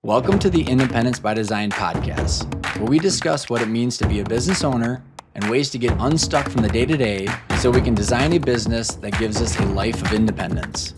Welcome to the Independence by Design podcast, where we discuss what it means to be a business owner and ways to get unstuck from the day-to-day so we can design a business that gives us a life of independence.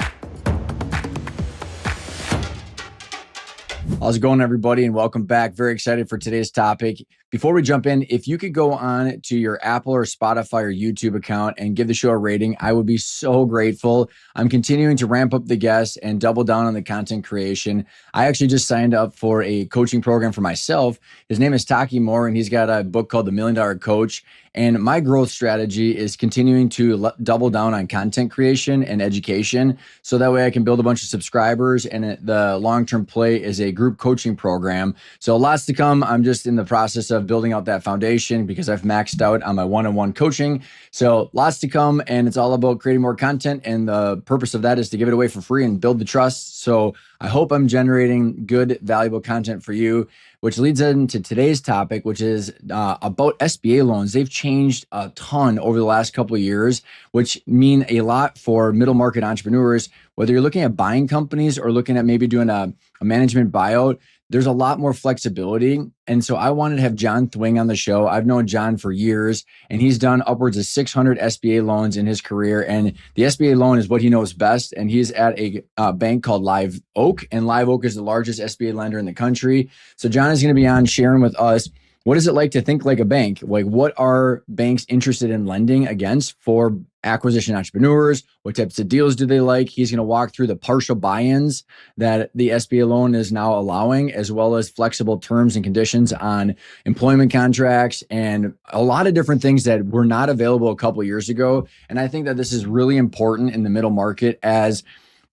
How's it going, everybody, and welcome back. Very excited for today's topic. Before we jump in, if you could go on to your Apple or Spotify or YouTube account and give the show a rating, I would be so grateful. I'm continuing to ramp up the guests and double down on the content creation. I actually just signed up for a coaching program for myself. His name is Taki Moore, and he's got a book called The $1 Million Coach. And my growth strategy is continuing to double down on content creation and education, so that way I can build a bunch of subscribers. And the long-term play is a group coaching program. So lots to come. I'm just in the process of building out that foundation because I've maxed out on my one-on-one coaching. So lots to come, and it's all about creating more content. And the purpose of that is to give it away for free and build the trust. So I hope I'm generating good, valuable content for you, which leads into today's topic, which is about SBA loans. They've changed a ton over the last couple of years, which mean a lot for middle market entrepreneurs. Whether you're looking at buying companies or looking at maybe doing a management buyout, there's a lot more flexibility. And so I wanted to have John Thwing on the show. I've known John for years, and he's done upwards of 600 SBA loans in his career. And the SBA loan is what he knows best. And he's at a bank called Live Oak, and Live Oak is the largest SBA lender in the country. So John is going to be on sharing with us, what is it like to think like a bank? Like, what are banks interested in lending against for acquisition entrepreneurs? What types of deals do they like? He's going to walk through the partial buy-ins that the SBA loan is now allowing, as well as flexible terms and conditions on employment contracts and a lot of different things that were not available a couple of years ago. And I think that this is really important in the middle market as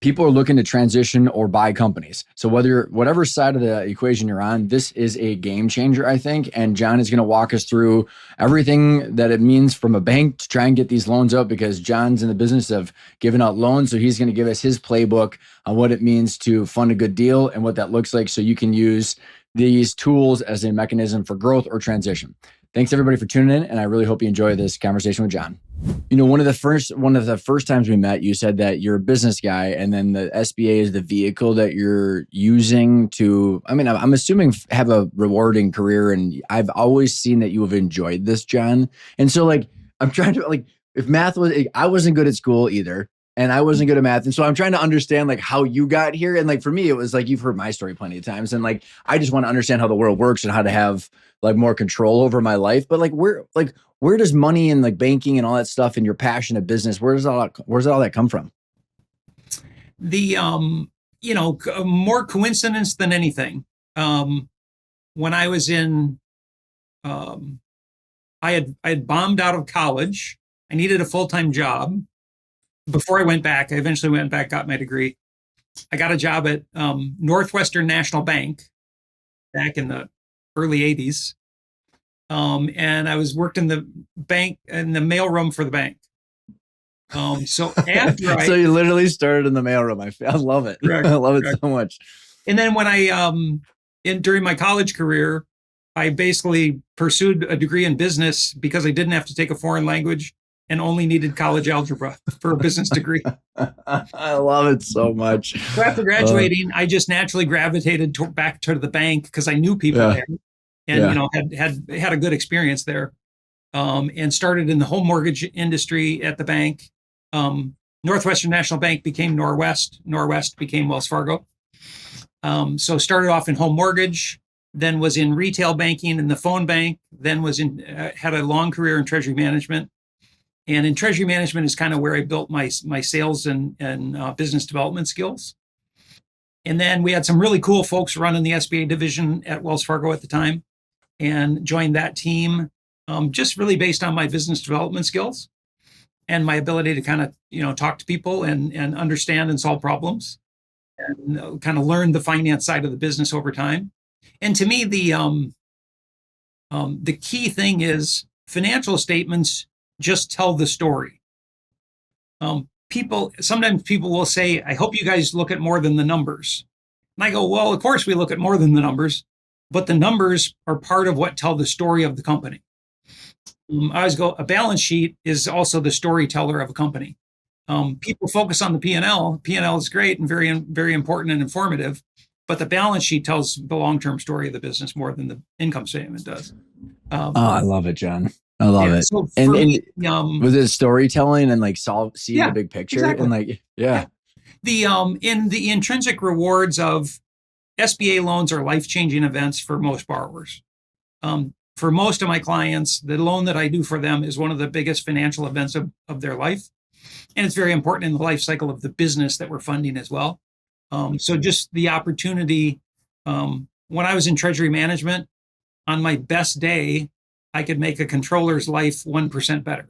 people are looking to transition or buy companies. So whatever side of the equation you're on, this is a game changer, I think. And John is going to walk us through everything that it means from a bank to try and get these loans up, because John's in the business of giving out loans. So he's going to give us his playbook on what it means to fund a good deal and what that looks like, so you can use these tools as a mechanism for growth or transition. Thanks everybody for tuning in, and I really hope you enjoy this conversation with John. You know, one of the first times we met, you said that you're a business guy, and then the SBA is the vehicle that you're using to, I'm assuming, have a rewarding career. And I've always seen that you have enjoyed this, John. And so I'm trying to, if math was, I wasn't good at school either, and I wasn't good at math. And so I'm trying to understand how you got here. And for me, it was you've heard my story plenty of times. And I just want to understand how the world works and how to have more control over my life. But where does money and banking and all that stuff and your passion of business, where's all that come from? The, more coincidence than anything. When I was in, I had bombed out of college. I needed a full-time job. Before I went back, I eventually went back, got my degree. I got a job at Northwestern National Bank back in the early 80s. And I worked in the bank, in the mailroom for the bank. So after so you literally started in the mailroom. I love it. Correct, I love it so much. And then when during my college career, I basically pursued a degree in business because I didn't have to take a foreign language and only needed college algebra for a business degree. I love it so much. So after graduating, I just naturally gravitated back to the bank because I knew people there, and had a good experience there, and started in the home mortgage industry at the bank. Northwestern National Bank became Norwest. Norwest became Wells Fargo. So started off in home mortgage, then was in retail banking in the phone bank, then had a long career in treasury management. And in treasury management is kind of where I built my sales and business development skills. And then we had some really cool folks running the SBA division at Wells Fargo at the time, and joined that team just really based on my business development skills and my ability to kind of, talk to people and understand and solve problems, and kind of learn the finance side of the business over time. And to me, the key thing is financial statements just tell the story. Sometimes people will say, I hope you guys look at more than the numbers. And I go, well, of course we look at more than the numbers, but the numbers are part of what tell the story of the company. I always go, a balance sheet is also the storyteller of a company. People focus on the P&L. P&L is great and very, very important and informative, but the balance sheet tells the long-term story of the business more than the income statement does. Oh, I love it, John. I love it. So and me, was it storytelling and like seeing the big picture exactly. and like, the in the intrinsic rewards of SBA loans are life-changing events for most borrowers. For most of my clients, the loan that I do for them is one of the biggest financial events of their life. And it's very important in the life cycle of the business that we're funding as well. So just the opportunity, when I was in treasury management, on my best day, I could make a controller's life 1% better.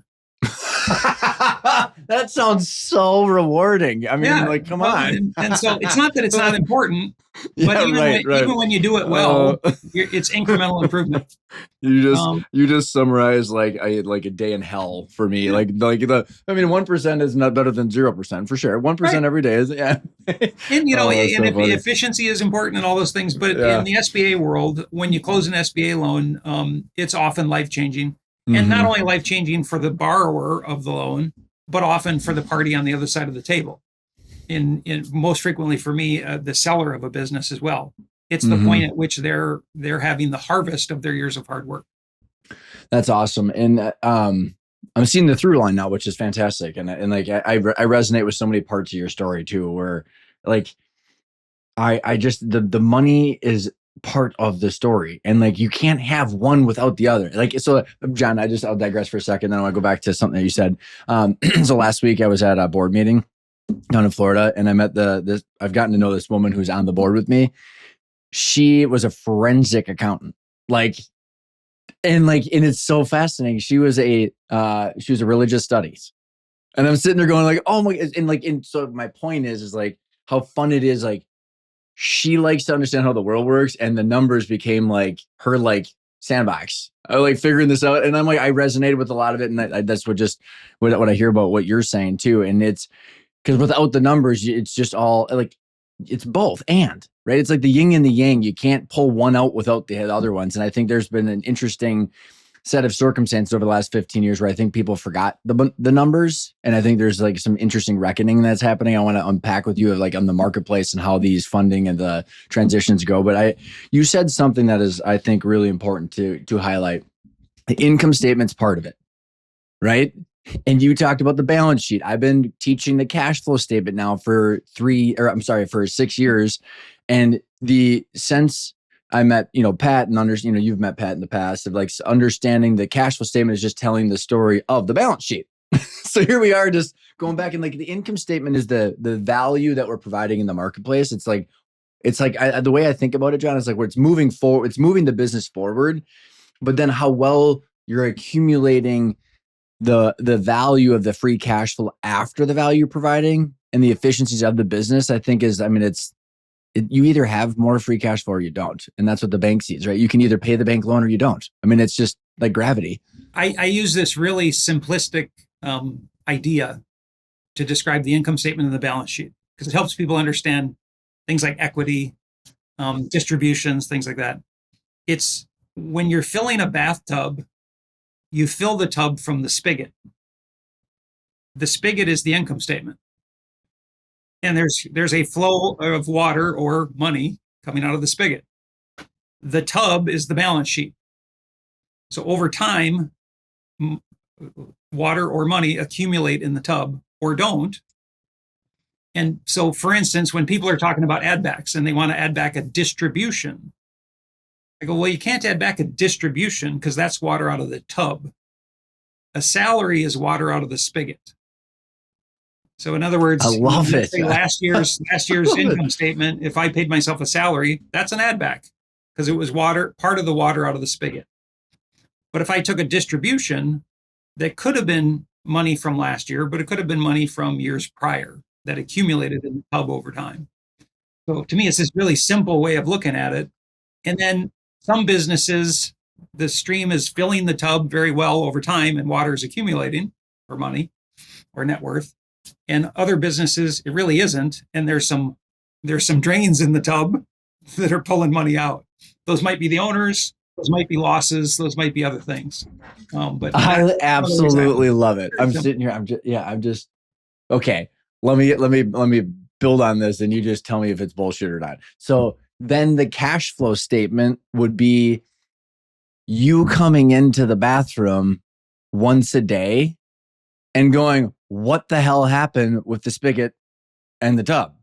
That sounds so rewarding. I mean, like, come on. And so it's not that it's not important, but even when you do it well, it's incremental improvement. You just summarize like a day in hell for me. I mean, 1% is not better than 0% for sure. 1% every day is And efficiency is important and all those things. But in the SBA world, when you close an SBA loan, it's often life-changing. And not only life-changing for the borrower of the loan, but often for the party on the other side of the table. In most frequently for me, the seller of a business as well. It's the point at which they're having the harvest of their years of hard work. That's awesome. And I'm seeing the through line now, which is fantastic. And like I resonate with so many parts of your story too, where like I just the money is part of the story, and like you can't have one without the other. Like, so John, I'll digress for a second, then I want to go back to something that you said. So last week I was at a board meeting down in Florida, and I met I've gotten to know this woman who's on the board with me. She was a forensic accountant, and it's so fascinating. She was a religious studies, and I'm sitting there going like, oh my, and so my point is like how fun it is. Like, she likes to understand how the world works, and the numbers became like her sandbox. I like figuring this out, and I'm like, I resonated with a lot of it, and that's what I hear about what you're saying too. And it's because without the numbers, it's just all like it's both and right. It's like the yin and the yang. You can't pull one out without the other ones. And I think there's been an interesting set of circumstances over the last 15 years where I think people forgot the numbers. And I think there's like some interesting reckoning that's happening. I want to unpack with you like on the marketplace and how these funding and the transitions go. But you said something that is, I think, really important to highlight. The income statement's part of it, right? And you talked about the balance sheet. I've been teaching the cash flow statement now for 6 years. And the sense I met, Pat, and you've met Pat in the past, of like understanding the cash flow statement is just telling the story of the balance sheet. So here we are just going back, and like the income statement is the value that we're providing in the marketplace. It's like the way I think about it, John, is like where it's moving forward, it's moving the business forward, but then how well you're accumulating the value of the free cash flow after the value you're providing and the efficiencies of the business, I think you either have more free cash flow or you don't. And that's what the bank sees, right? You can either pay the bank loan or you don't. I mean, it's just like gravity. I use this really simplistic idea to describe the income statement and the balance sheet because it helps people understand things like equity, distributions, things like that. It's when you're filling a bathtub, you fill the tub from the spigot. The spigot is the income statement. And there's a flow of water or money coming out of the spigot. The tub is the balance sheet. So over time, water or money accumulate in the tub or don't. And so, for instance, when people are talking about add backs and they want to add back a distribution, I go, well, you can't add back a distribution because that's water out of the tub. A salary is water out of the spigot. So in other words, I love it. Last year's income statement, if I paid myself a salary, that's an add back because it was part of the water out of the spigot. But if I took a distribution that could have been money from last year, but it could have been money from years prior that accumulated in the tub over time. So to me, it's this really simple way of looking at it. And then some businesses, the stream is filling the tub very well over time and water is accumulating or money or net worth. And other businesses, it really isn't. And there's some drains in the tub that are pulling money out. Those might be the owners. Those might be losses. Those might be other things. But I absolutely love it. I'm sitting here. I'm just okay. Let me build on this, and you just tell me if it's bullshit or not. So then the cash flow statement would be you coming into the bathroom once a day and going, what the hell happened with the spigot and the tub?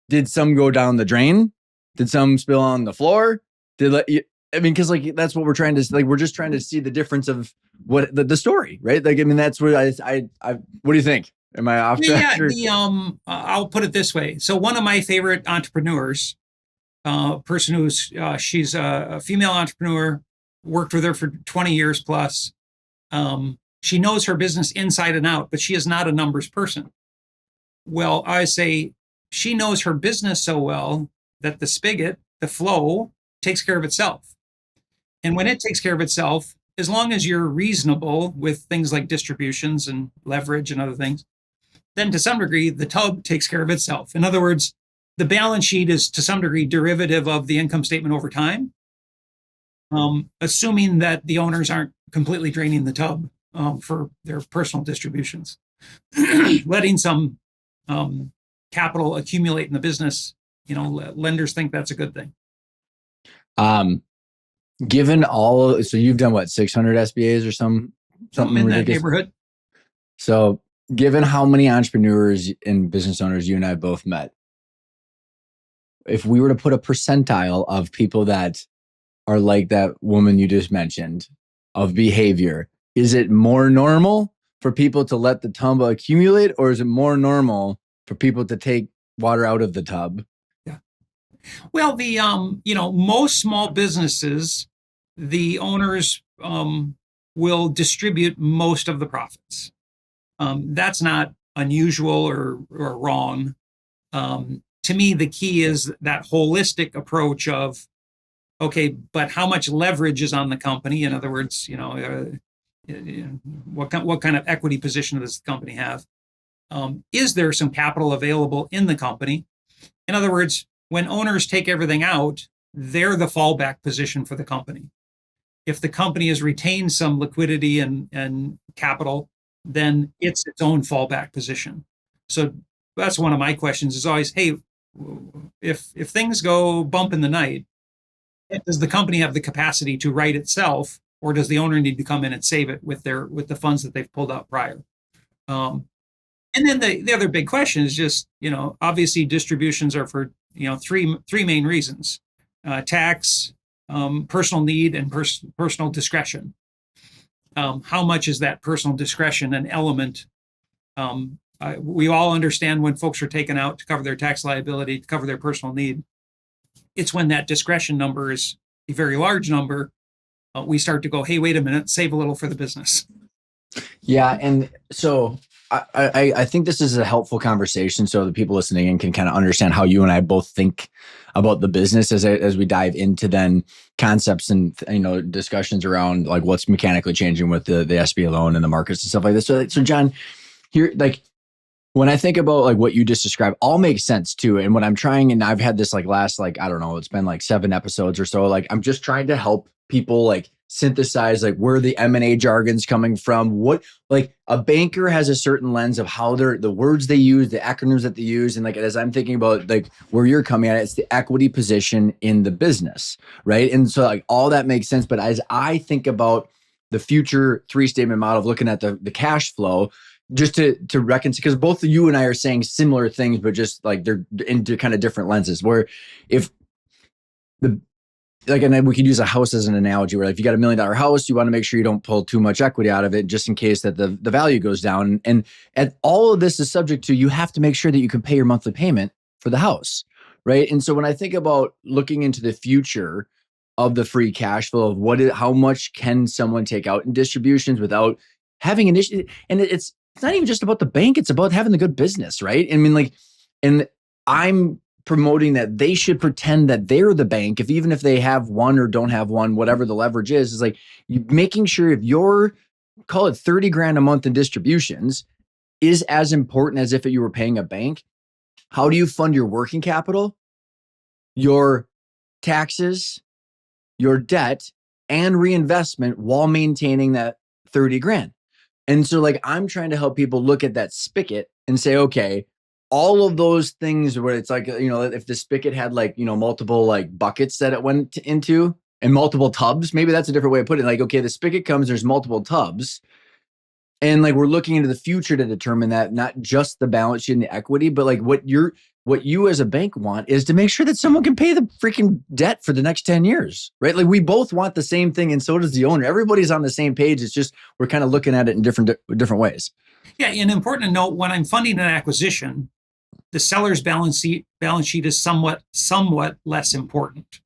Did some go down the drain? Did some spill on the floor? Because like that's what we're trying to like. We're just trying to see the difference of what the story, right? Like, I mean, that's what I. What do you think? Am I off track? I'll put it this way. So one of my favorite entrepreneurs, person who's she's a female entrepreneur, worked with her for 20 years plus. She knows her business inside and out, but she is not a numbers person. Well, I say she knows her business so well that the spigot, the flow, takes care of itself. And when it takes care of itself, as long as you're reasonable with things like distributions and leverage and other things, then to some degree, the tub takes care of itself. In other words, the balance sheet is to some degree derivative of the income statement over time, assuming that the owners aren't completely draining the tub for their personal distributions. Letting some capital accumulate in the business, lenders think that's a good thing. Given all, so you've done what, 600 SBAs or something in that neighborhood. So given how many entrepreneurs and business owners you and I both met, if we were to put a percentile of people that are like that woman you just mentioned of behavior, is it more normal for people to let the tub accumulate, or is it more normal for people to take water out of the tub? Well, most small businesses, the owners will distribute most of the profits. That's not unusual or wrong. To me, the key is that holistic approach of, okay, but how much leverage is on the company? In other words, what kind of equity position does the company have? Is there some capital available in the company? In other words, when owners take everything out, they're the fallback position for the company. If the company has retained some liquidity and capital, then it's its own fallback position. So that's one of my questions is always, hey, if things go bump in the night, does the company have the capacity to right itself, or does the owner need to come in and save it with the funds that they've pulled out prior? And then the other big question is just, obviously distributions are for, three main reasons: tax, personal need, and personal discretion. How much is that personal discretion an element? We all understand when folks are taken out to cover their tax liability, to cover their personal need. It's when that discretion number is a very large number, we start to go, hey, wait a minute, save a little for the business. Yeah. And so I think this is a helpful conversation so the people listening in can kind of understand how you and I both think about the business as we dive into then concepts and discussions around like what's mechanically changing with the SBA loan and the markets and stuff like this. So John, here, like when I think about like what you just described, all makes sense too. And what I'm trying, and I've had this like last, like, I don't know, it's been like 7 episodes or so. Like I'm just trying to help people like synthesize like where the M&A jargon's coming from. What, like a banker has a certain lens of how the words they use, the acronyms that they use. And like, as I'm thinking about like where you're coming at, it's the equity position in the business. Right. And so like all that makes sense. But as I think about the future 3-statement model of looking at the cash flow, just to reconcile, because both of you and I are saying similar things, but just like they're into kind of different lenses where if and we could use a house as an analogy where if you got $1 million house, you want to make sure you don't pull too much equity out of it just in case that the value goes down. And all of this is subject to, you have to make sure that you can pay your monthly payment for the house. Right. And so when I think about looking into the future of the free cash flow of how much can someone take out in distributions without having an issue. And it's not even just about the bank. It's about having the good business. Right. I mean, and I'm promoting that they should pretend that they're the bank, even if they have one or don't have one, whatever the leverage is like making sure if you're, call it 30 grand a month in distributions, is as important as if you were paying a bank. How do you fund your working capital, your taxes, your debt, and reinvestment while maintaining that 30 grand? And so like, I'm trying to help people look at that spigot and say, okay, all of those things where it's like, if the spigot had like, multiple like buckets that it went into and multiple tubs, maybe that's a different way of putting it. Like, okay, the spigot comes, there's multiple tubs. And like, we're looking into the future to determine that, not just the balance sheet and the equity, but like what you as a bank want is to make sure that someone can pay the freaking debt for the next 10 years, right? Like we both want the same thing. And so does the owner. Everybody's on the same page. It's just, we're kind of looking at it in different ways. Yeah. And important to note, when I'm funding an acquisition, the seller's balance sheet is somewhat less important.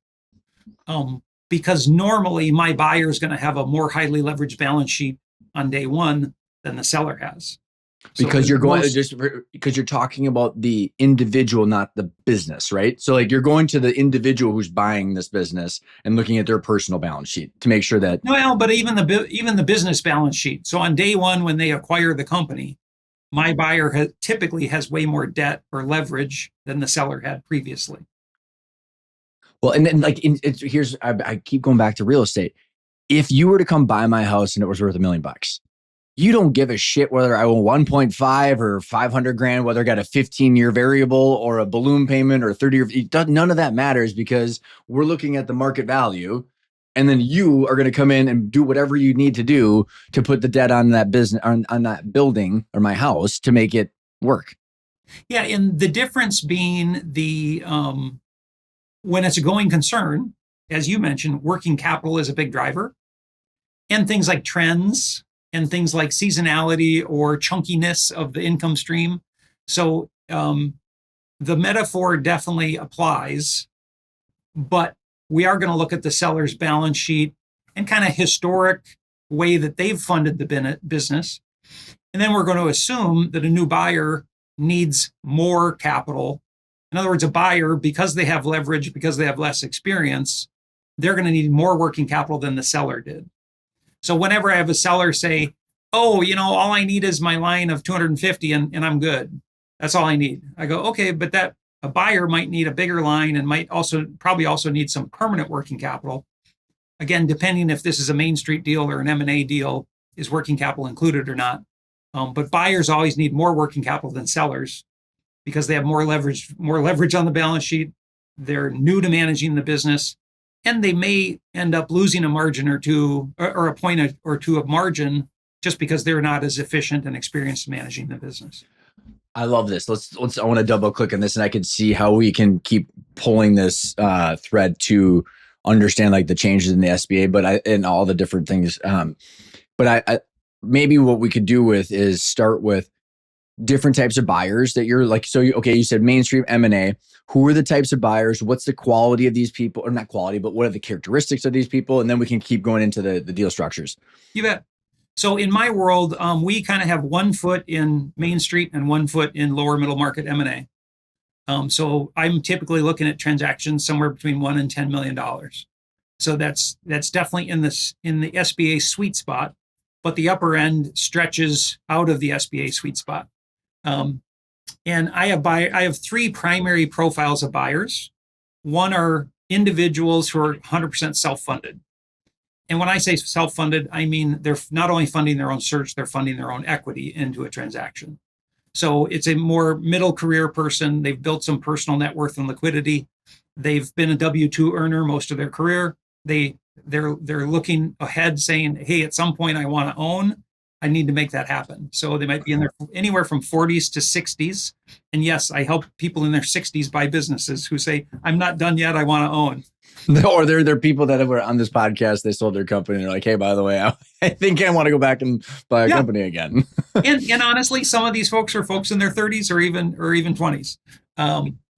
Because normally my buyer is going to have a more highly leveraged balance sheet on day one than the seller has. Because because you're talking about the individual, not the business, right? So like you're going to the individual who's buying this business and looking at their personal balance sheet to make sure that. Well, but even the business balance sheet. So on day one, when they acquire the company, my buyer typically has way more debt or leverage than the seller had previously. Well, and then like I keep going back to real estate. If you were to come buy my house and it was worth $1 million, you don't give a shit whether I own 1.5 or 500 grand, whether I got a 15-year variable or a balloon payment or 30 year. None of that matters because we're looking at the market value. And then you are going to come in and do whatever you need to do to put the debt on that business, on that building or my house to make it work. Yeah. And the difference being when it's a going concern, as you mentioned, working capital is a big driver, and things like trends and things like seasonality or chunkiness of the income stream. So the metaphor definitely applies, but we are going to look at the seller's balance sheet and kind of historic way that they've funded the business. And then we're going to assume that a new buyer needs more capital. In other words, a buyer, because they have leverage, because they have less experience, they're going to need more working capital than the seller did. So whenever I have a seller say, oh, all I need is my line of 250 and I'm good. That's all I need. I go, okay, but a buyer might need a bigger line and might probably also need some permanent working capital. Again, depending if this is a Main Street deal or an M&A deal, is working capital included or not? But buyers always need more working capital than sellers because they have more leverage on the balance sheet. They're new to managing the business, and they may end up losing a margin or two, or a point or two of margin, just because they're not as efficient and experienced managing the business. I love this. I want to double click on this, and I can see how we can keep pulling this thread to understand like the changes in the SBA, and all the different things. But I maybe what we could do with is start with different types of buyers that you're like. So you said mainstream M&A. Who are the types of buyers? What's the quality of these people, or not quality, but what are the characteristics of these people? And then we can keep going into the deal structures. You bet. So in my world, we kind of have 1 foot in Main Street and 1 foot in lower middle market M&A. So I'm typically looking at transactions somewhere between $1 and $10 million. So that's definitely in the SBA sweet spot, but the upper end stretches out of the SBA sweet spot. And I have 3 primary profiles of buyers. One are individuals who are 100% self-funded. And when I say self-funded, I mean they're not only funding their own search, they're funding their own equity into a transaction. So it's a more middle career person. They've built some personal net worth and liquidity. They've been a W-2 earner most of their career. They're looking ahead saying, hey, at some point I want to own. I need to make that happen. So they might be in their anywhere from 40s to 60s. And yes, I help people in their 60s buy businesses who say, I'm not done yet, I want to own. Or they're people that were on this podcast, they sold their company and they're like, hey, by the way, I think I want to go back and buy a company again. and honestly, some of these folks are folks in their 30s or even 20s.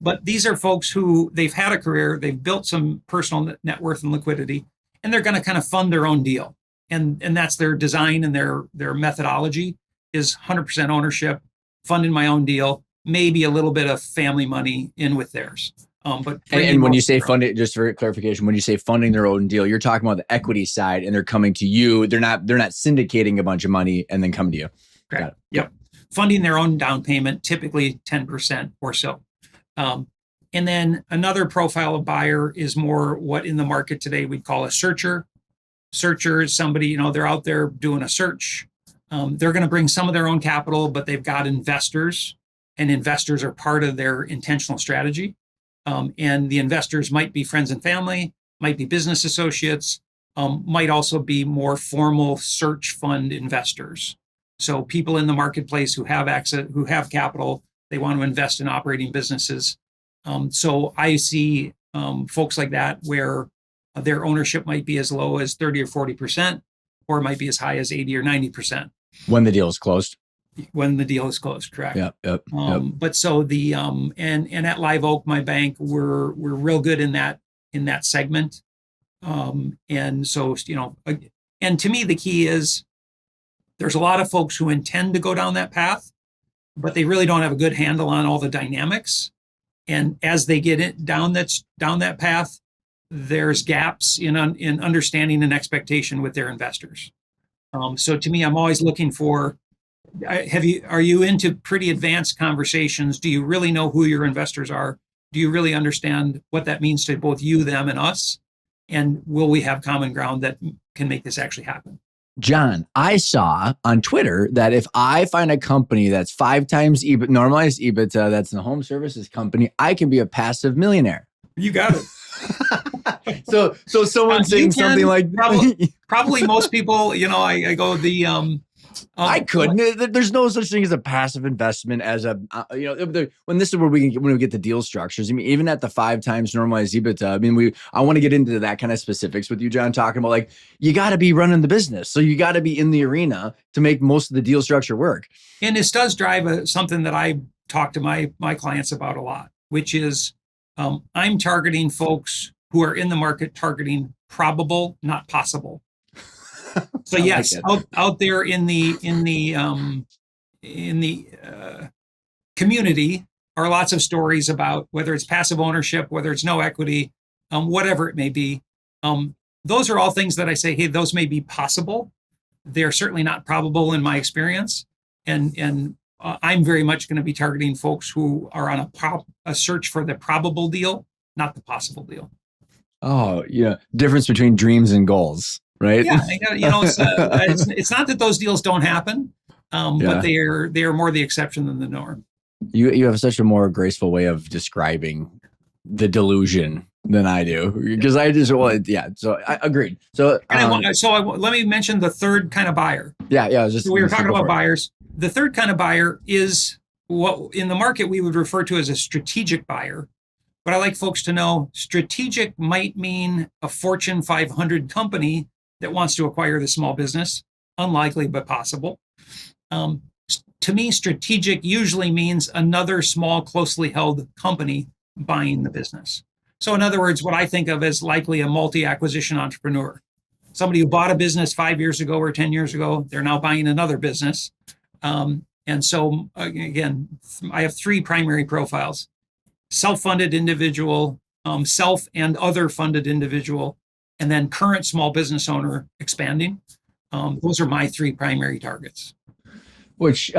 But these are folks who they've had a career, they've built some personal net worth and liquidity, and they're going to kind of fund their own deal. And that's their design, and their methodology is 100% ownership, funding my own deal, maybe a little bit of family money in with theirs. But when you say funding, just for clarification, when you say funding their own deal, you're talking about the equity side, and they're coming to you. They're not syndicating a bunch of money and then come to you. Correct. Yep. Funding their own down payment, typically 10% or so. And then another profile of buyer is more what in the market today we'd call a searcher. Searcher is somebody, they're out there doing a search. They're going to bring some of their own capital, but they've got investors and investors are part of their intentional strategy. And the investors might be friends and family, might be business associates, might also be more formal search fund investors. So people in the marketplace who have access, who have capital, they want to invest in operating businesses. So I see folks like that where their ownership might be as low as 30 or 40%, or it might be as high as 80 or 90%. When the deal is closed. When the deal is closed, correct. Yep. But so the and at Live Oak, my bank, we're real good in that segment. And so, and to me, the key is there's a lot of folks who intend to go down that path, but they really don't have a good handle on all the dynamics. And as they get it down that path, there's gaps in understanding and expectation with their investors. So to me, I'm always looking for, are you into pretty advanced conversations? Do you really know who your investors are? Do you really understand what that means to both you, them, and us? And will we have common ground that can make this actually happen? John, I saw on Twitter that if I find a company that's 5 times normalized EBITDA, that's a home services company, I can be a passive millionaire. You got it. So someone's saying something like probably most people, I go I couldn't. There's no such thing as a passive investment as a, when this is where when we get the deal structures. I mean, even at the 5 times normalized EBITDA, I mean, I want to get into that kind of specifics with you, John, talking about like, you got to be running the business. So you got to be in the arena to make most of the deal structure work. And this does drive something that I talk to my clients about a lot, which is I'm targeting folks who are in the market targeting probable, not possible. So yes, out there in the community are lots of stories about whether it's passive ownership, whether it's no equity, whatever it may be. Those are all things that I say, hey, those may be possible. They're certainly not probable in my experience, and I'm very much going to be targeting folks who are on a search for the probable deal, not the possible deal. Oh, yeah, difference between dreams and goals. Right. Yeah, it's not that those deals don't happen, but they are more the exception than the norm. You have such a more graceful way of describing the delusion than I do, because I just So I agreed. So let me mention the third kind of buyer. Yeah. So we were talking about buyers. The third kind of buyer is what in the market we would refer to as a strategic buyer. But I like folks to know strategic might mean a Fortune 500 company that wants to acquire the small business. Unlikely, but possible. To me, strategic usually means another small, closely held company buying the business. So in other words, what I think of as likely a multi-acquisition entrepreneur. Somebody who bought a business 5 years ago or 10 years ago, they're now buying another business. And so again, I have 3 primary profiles: self-funded individual, self and other funded individual, and then current small business owner expanding. Those are my 3 primary targets. Which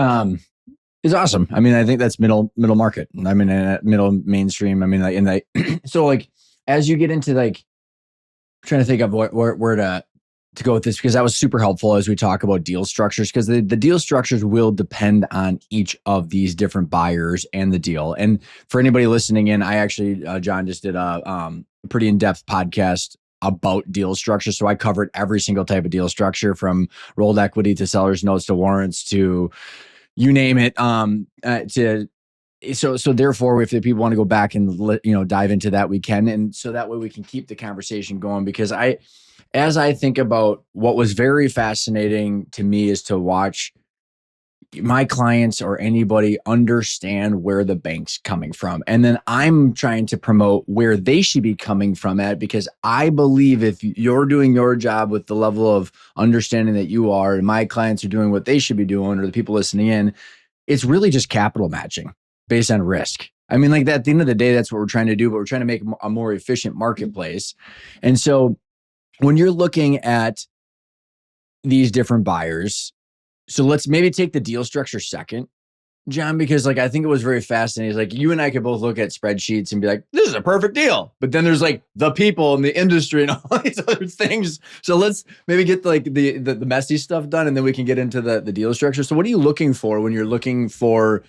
is awesome. I mean, I think that's middle market. I mean, middle mainstream. I mean, so like as you get into like trying to think of where to go with this, because that was super helpful as we talk about deal structures, because the deal structures will depend on each of these different buyers and the deal. And for anybody listening in, I actually, John just did a pretty in-depth podcast about deal structure. So I covered every single type of deal structure, from rolled equity to seller's notes to warrants to you name it. So therefore, if the people want to go back and dive into that, we can. And so that way we can keep the conversation going, because as I think about what was very fascinating to me is to watch my clients or anybody understand where the bank's coming from. And then I'm trying to promote where they should be coming from at, because I believe if you're doing your job with the level of understanding that you are, and my clients are doing what they should be doing, or the people listening in, it's really just capital matching based on risk. I mean, like that, at the end of the day, that's what we're trying to do, but we're trying to make a more efficient marketplace. And so when you're looking at these different buyers, so let's maybe take the deal structure second, John, because like I think it was very fascinating. It's like you and I could both look at spreadsheets and be like, this is a perfect deal. But then there's like the people and the industry and all these other things. So let's maybe get like the messy stuff done, and then we can get into the deal structure. So what are you looking for when you're looking for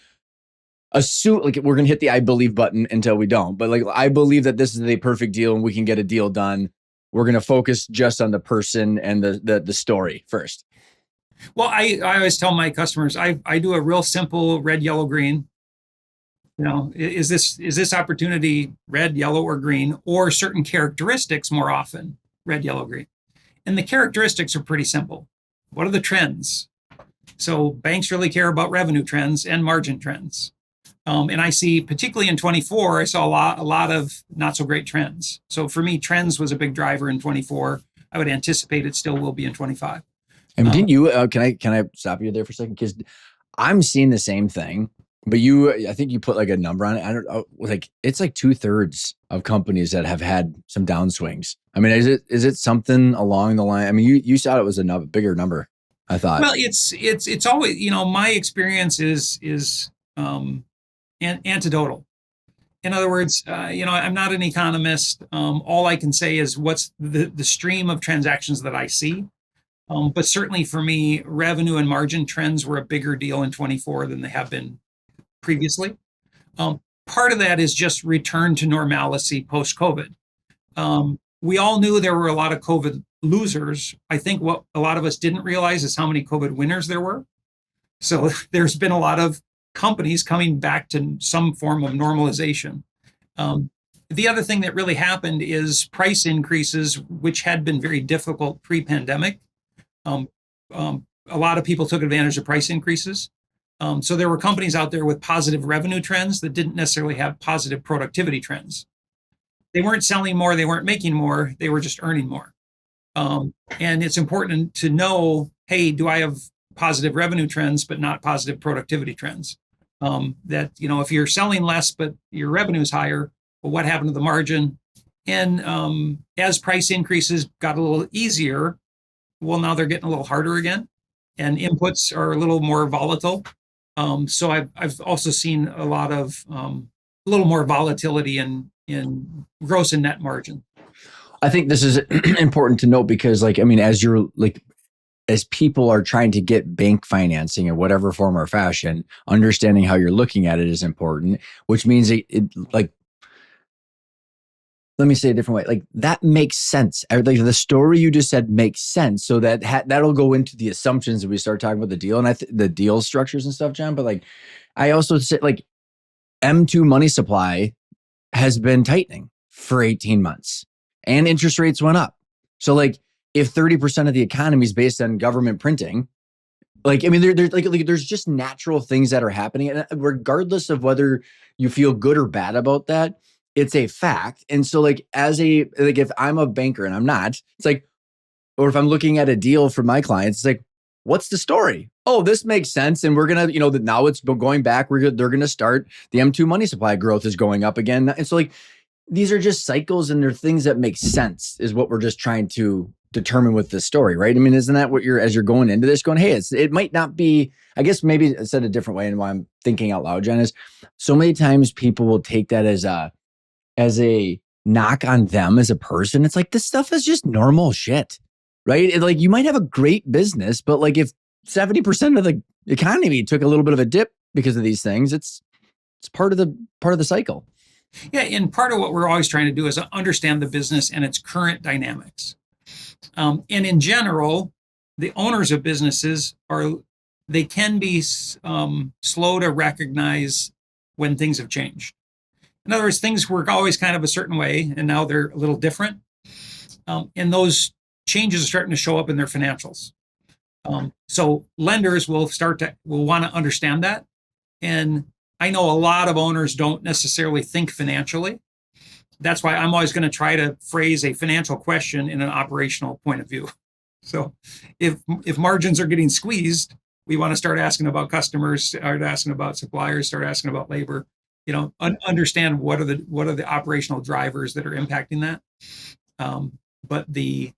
assume like we're gonna hit the I believe button until we don't, but like I believe that this is the perfect deal and we can get a deal done. We're gonna focus just on the person and the story first. Well, I always tell my customers I do a real simple red, yellow, green. Is this opportunity red, yellow, or green, or certain characteristics more often red, yellow, green? And the characteristics are pretty simple. What are the trends? So banks really care about revenue trends and margin trends. And I see, particularly in 24, I saw a lot of not so great trends. So for me, trends was a big driver in 24. I would anticipate it still will be in 25. And didn't you? Can I stop you there for a second? Because I'm seeing the same thing, but I think you put like a number on it. I don't know, like it's like 2/3 of companies that have had some downswings. I mean, is it something along the line? I mean, you saw it was a bigger number, I thought. Well, it's always, my experience is anecdotal. In other words, I'm not an economist. All I can say is what's the stream of transactions that I see. But certainly for me, revenue and margin trends were a bigger deal in 24 than they have been previously. Part of that is just return to normalcy post-COVID. We all knew there were a lot of COVID losers. I think what a lot of us didn't realize is how many COVID winners there were. So there's been a lot of companies coming back to some form of normalization. The other thing that really happened is price increases, which had been very difficult pre-pandemic. A lot of people took advantage of price increases. So there were companies out there with positive revenue trends that didn't necessarily have positive productivity trends. They weren't selling more, they weren't making more, they were just earning more. And it's important to know, hey, do I have positive revenue trends but not positive productivity trends? That, if you're selling less but your revenue is higher, well, what happened to the margin? And as price increases got a little easier, well, now they're getting a little harder again, and inputs are a little more volatile. So I've also seen a lot of a little more volatility in gross and net margin. I think this is important to note because, like, I mean, as people are trying to get bank financing in whatever form or fashion, understanding how you're looking at it is important, which means it like, let me say it a different way. Like that makes sense. Like the story you just said makes sense. So that'll go into the assumptions that we start talking about the deal and the deal structures and stuff, John. But like, I also say like M2 money supply has been tightening for 18 months and interest rates went up. So like if 30% of the economy is based on government printing, like, I mean, there's just natural things that are happening. And regardless of whether you feel good or bad about that, it's a fact. And so like if I'm a banker and I'm not, it's like, or if I'm looking at a deal for my clients, it's like, what's the story? Oh, this makes sense. And we're going to, now it's going back. They're going to start the M2 money supply growth is going up again. And so like, these are just cycles and they're things that make sense is what we're just trying to determine with this story, right? I mean, isn't that what as you're going into this going, hey, it might not be, I guess maybe it's said a different way. And why I'm thinking out loud, Jen, is so many times people will take that as a knock on them as a person. It's like, this stuff is just normal shit, right? Like you might have a great business, but like if 70% of the economy took a little bit of a dip because of these things, it's part of the cycle. Yeah, and part of what we're always trying to do is understand the business and its current dynamics. And in general, the owners of businesses they can be slow to recognize when things have changed. In other words, things were always kind of a certain way, and now they're a little different. And those changes are starting to show up in their financials. So lenders will want to understand that. And I know a lot of owners don't necessarily think financially. That's why I'm always going to try to phrase a financial question in an operational point of view. So if margins are getting squeezed, we want to start asking about customers, start asking about suppliers, start asking about labor. Understand what are the operational drivers that are impacting that. But the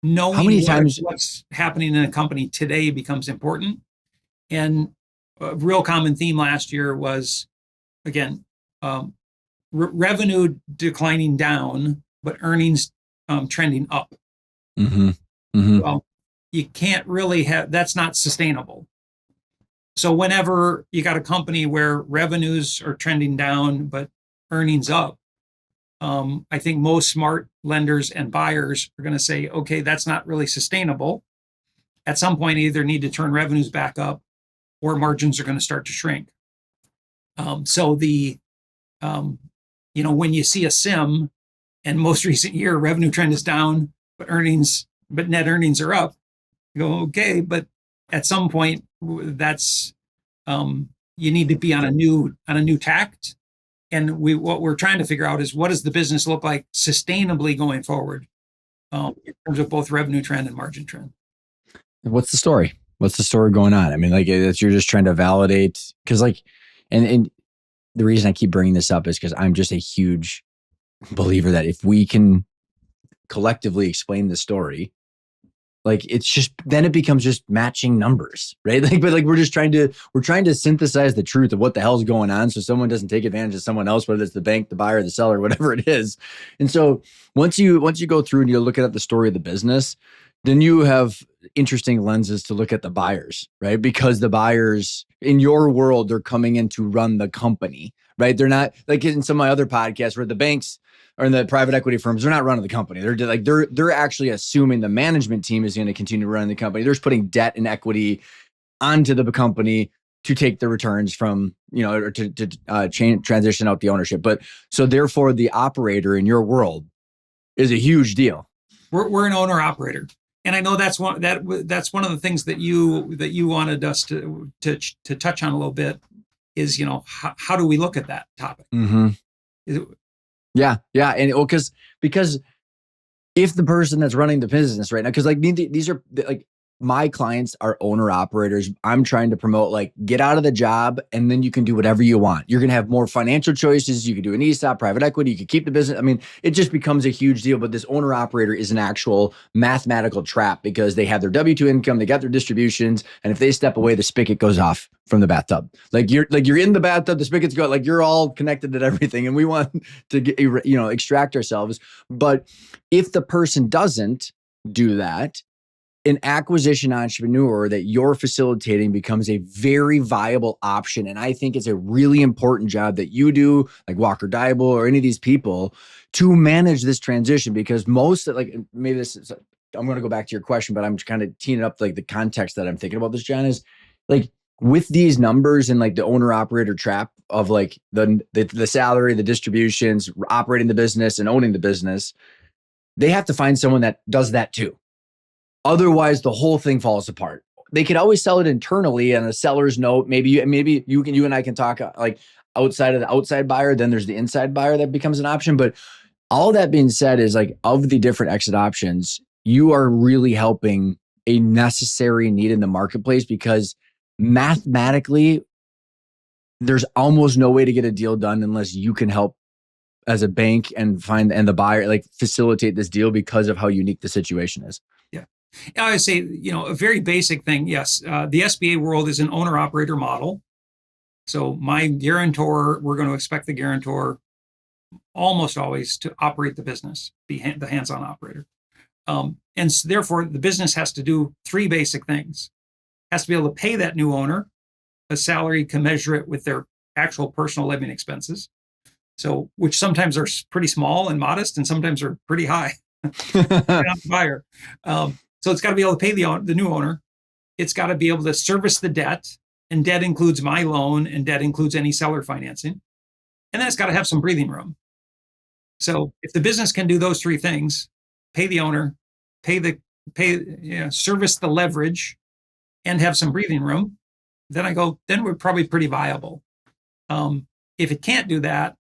knowing what's happening in a company today becomes important. And a real common theme last year was, again, revenue declining down, but earnings trending up. Mm-hmm. Mm-hmm. Well, you can't really that's not sustainable. So whenever you got a company where revenues are trending down, but earnings up, I think most smart lenders and buyers are going to say, okay, that's not really sustainable. At some point, either need to turn revenues back up or margins are going to start to shrink. So when you see a sim and most recent year revenue trend is down, but net earnings are up, you go, okay, but at some point that's you need to be on a new tact. And what we're trying to figure out is what does the business look like sustainably going forward, in terms of both revenue trend and margin trend. What's the story? What's the story going on? I mean, like you're just trying to validate, because like, and the reason I keep bringing this up is because I'm just a huge believer that if we can collectively explain the story, like it's just, then it becomes just matching numbers, right? Like, but like we're trying to synthesize the truth of what the hell's going on, so someone doesn't take advantage of someone else, whether it's the bank, the buyer, the seller, whatever it is. And so once you go through and you're looking at the story of the business, then you have interesting lenses to look at the buyers, right? Because the buyers in your world, they're coming in to run the company, right? They're not like in some of my other podcasts where the banks or in the private equity firms, they're not running the company. They're actually assuming the management team is going to continue running the company. They're just putting debt and equity onto the company to take the returns from, or to transition out the ownership. But so therefore the operator in your world is a huge deal. We're an owner operator. And I know that's one of the things that you wanted us to touch on a little bit is, how do we look at that topic? Mm-hmm. Yeah. And because if the person that's running the business right now, because like these are like my clients are owner operators. I'm trying to promote like get out of the job and then you can do whatever you want. You're going to have more financial choices. You can do an ESOP, private equity. You can keep the business. I mean, it just becomes a huge deal. But this owner operator is an actual mathematical trap because they have their W-2 income, they got their distributions, and if they step away, the spigot goes off from the bathtub. Like you're in the bathtub, the spigot's going. Like you're all connected to everything, and we want to get, extract ourselves. But if the person doesn't do that, an acquisition entrepreneur that you're facilitating becomes a very viable option. And I think it's a really important job that you do, like Walker Dybel or any of these people, to manage this transition. Because most, like maybe this is, I'm going to go back to your question, but I'm kind of teeing up like the context that I'm thinking about this, John, is like with these numbers and like the owner operator trap of like the salary, the distributions, operating the business and owning the business, they have to find someone that does that too. Otherwise, the whole thing falls apart. They could always sell it internally on a seller's note. Maybe you and I can talk like outside of the outside buyer. Then there's the inside buyer that becomes an option. But all that being said is like of the different exit options, you are really helping a necessary need in the marketplace because mathematically, there's almost no way to get a deal done unless you can help as a bank and the buyer like facilitate this deal because of how unique the situation is. Yeah. I would say, a very basic thing. Yes. The SBA world is an owner operator model. So my guarantor, we're going to expect the guarantor almost always to operate the business, be the hands-on operator. And so therefore the business has to do three basic things. Has to be able to pay that new owner a salary commensurate with their actual personal living expenses. So, which sometimes are pretty small and modest, and sometimes are pretty high. Buyer. So it's got to be able to pay the new owner. It's got to be able to service the debt, and debt includes my loan, and debt includes any seller financing. And then it's got to have some breathing room. So if the business can do those three things, pay the owner, service the leverage, and have some breathing room, then we're probably pretty viable. If it can't do that,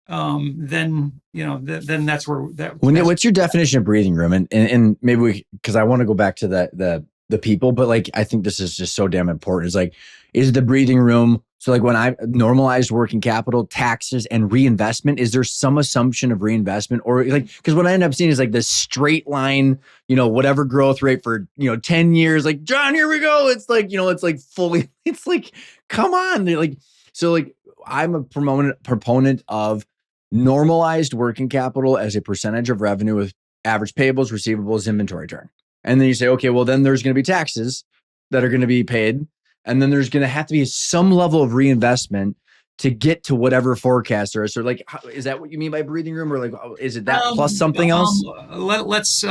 then that's where that. What's your definition of breathing room? And maybe because I want to go back to the people, but like I think this is just so damn important. It's like, is the breathing room? So like when I normalized working capital, taxes, and reinvestment, is there some assumption of reinvestment, or like because what I end up seeing is like this straight line, whatever growth rate for 10 years, like John, here we go. It's like it's like fully. It's like come on, like so like I'm a proponent of normalized working capital as a percentage of revenue with average payables, receivables, inventory turn. And then you say, okay, well, then there's going to be taxes that are going to be paid. and then there's going to have to be some level of reinvestment to get to whatever forecast there is. So like, is that what you mean by breathing room, or like, is it that plus something else? Let's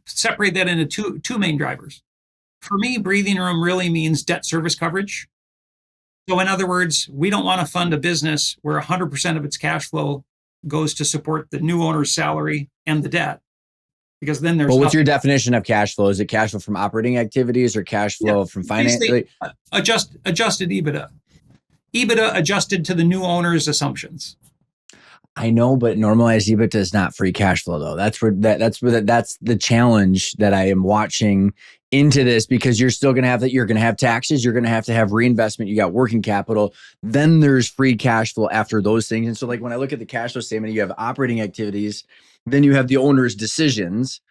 separate that into two main drivers. For me, breathing room really means debt service coverage. So in other words, we don't want to fund a business where 100% of its cash flow goes to support the new owner's salary and the debt, because then there's. But what's your definition of cash flow? Is it cash flow from operating activities or cash flow from finance? Adjusted EBITDA adjusted to the new owner's assumptions. I know, but normalized EBITDA is not free cash flow though. That's the challenge that I am watching into this, because you're still going to have that. You're going to have taxes. You're going to have reinvestment. You got working capital. Then there's free cash flow after those things. And so like when I look at the cash flow statement, you have operating activities, then you have the owner's decisions,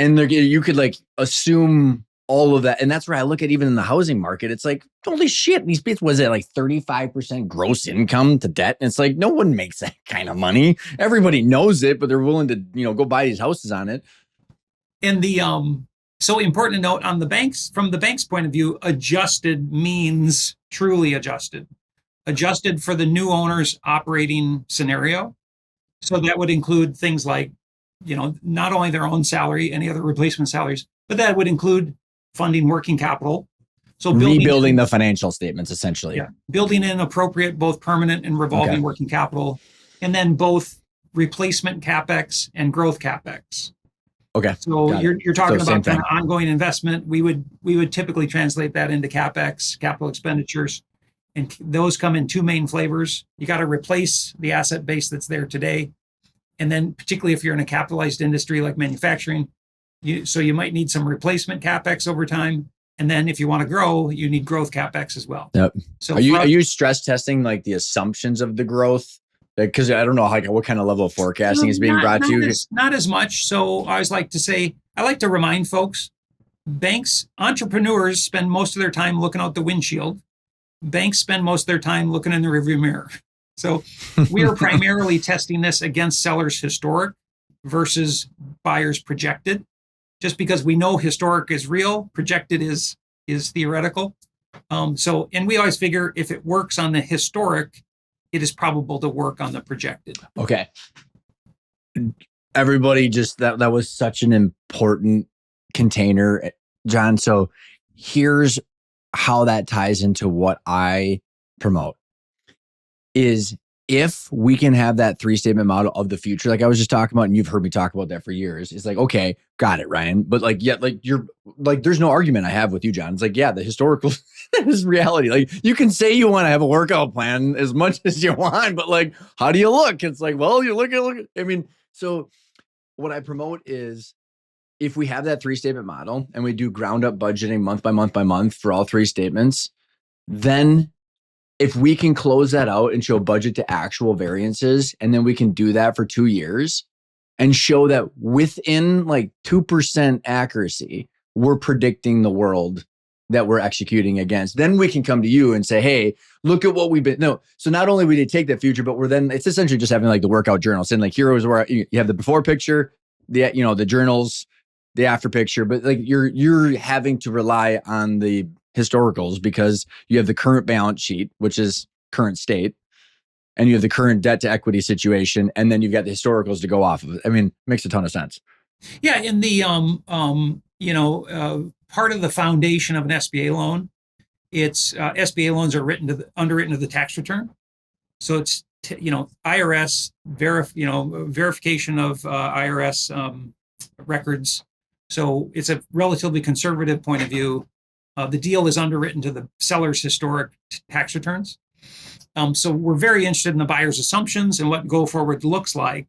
and you could like assume all of that. And that's where I look at, even in the housing market, it's like, holy shit, these bits, was it like 35% gross income to debt? And it's like, no one makes that kind of money. Everybody knows it, but they're willing to, go buy these houses on it. And so important to note on the banks, from the bank's point of view, adjusted means truly adjusted for the new owner's operating scenario. So that would include things like, not only their own salary, any other replacement salaries, but that would include funding working capital. So rebuilding the financial statements, essentially. Yeah, building in appropriate, both permanent and revolving working capital, and then both replacement CapEx and growth CapEx. Okay. So you're talking about kind of ongoing investment. We would typically translate that into CapEx, capital expenditures, and those come in two main flavors. You got to replace the asset base that's there today, and then particularly if you're in a capitalized industry like manufacturing, you might need some replacement CapEx over time. And then if you want to grow, you need growth CapEx as well. Yep. So are you stress testing like the assumptions of the growth? Because I don't know what kind of level of forecasting is being brought to you. Not as much. So I always like to say, I like to remind folks, entrepreneurs spend most of their time looking out the windshield. Banks spend most of their time looking in the rearview mirror. So we are primarily testing this against sellers' historic versus buyers' projected. Just because we know historic is real, projected is theoretical. And we always figure if it works on the historic, it is probable to work on the projected. Okay. Everybody, just that was such an important container, John. So here's how that ties into what I promote is, if we can have that 3-statement model of the future, like I was just talking about, and you've heard me talk about that for years, it's like, okay, got it, Ryan. But there's no argument I have with you, John. It's like, yeah, the historical is reality. Like, you can say you want to have a workout plan as much as you want, but like, how do you look? It's like, well, you look at, I mean, so what I promote is, if we have that 3-statement model and we do ground up budgeting month by month for all 3 statements, then if we can close that out and show budget to actual variances, and then we can do that for 2 years and show that within like 2% accuracy, we're predicting the world that we're executing against, then we can come to you and say, hey, look at what we've been. No. So not only we did take that future, but it's essentially just having like the workout journal, saying like, here is where you have the before picture, the journals, the after picture, but like you're having to rely on the historicals because you have the current balance sheet, which is current state, and you have the current debt to equity situation, and then you've got the historicals to go off of it. I mean, it makes a ton of sense. Yeah, in the part of the foundation of an SBA loan, it's SBA loans are underwritten to the tax return, so it's IRS verification of IRS records. So it's a relatively conservative point of view. The deal is underwritten to the seller's historic tax returns. So we're very interested in the buyer's assumptions and what go forward looks like,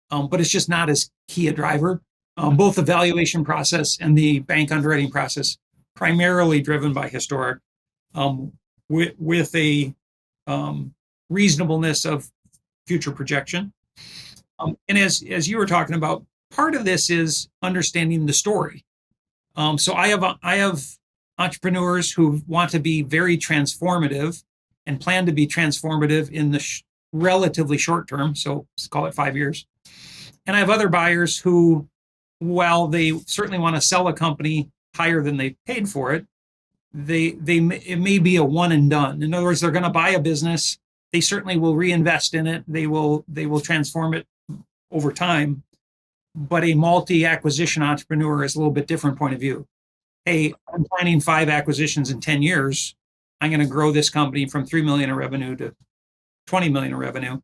but it's just not as key a driver. Both the valuation process and the bank underwriting process, primarily driven by historic, with a reasonableness of future projection. And as you were talking about, part of this is understanding the story. So I have entrepreneurs who want to be very transformative and plan to be transformative in the relatively short term, so let's call it 5 years. And I have other buyers who, while they certainly want to sell a company higher than they paid for it, it may be a one and done. In other words, they're going to buy a business. They certainly will reinvest in it. They will transform it over time. But a multi-acquisition entrepreneur is a little bit different point of view. Hey, I'm planning 5 acquisitions in 10 years. I'm going to grow this company from 3 million in revenue to 20 million in revenue.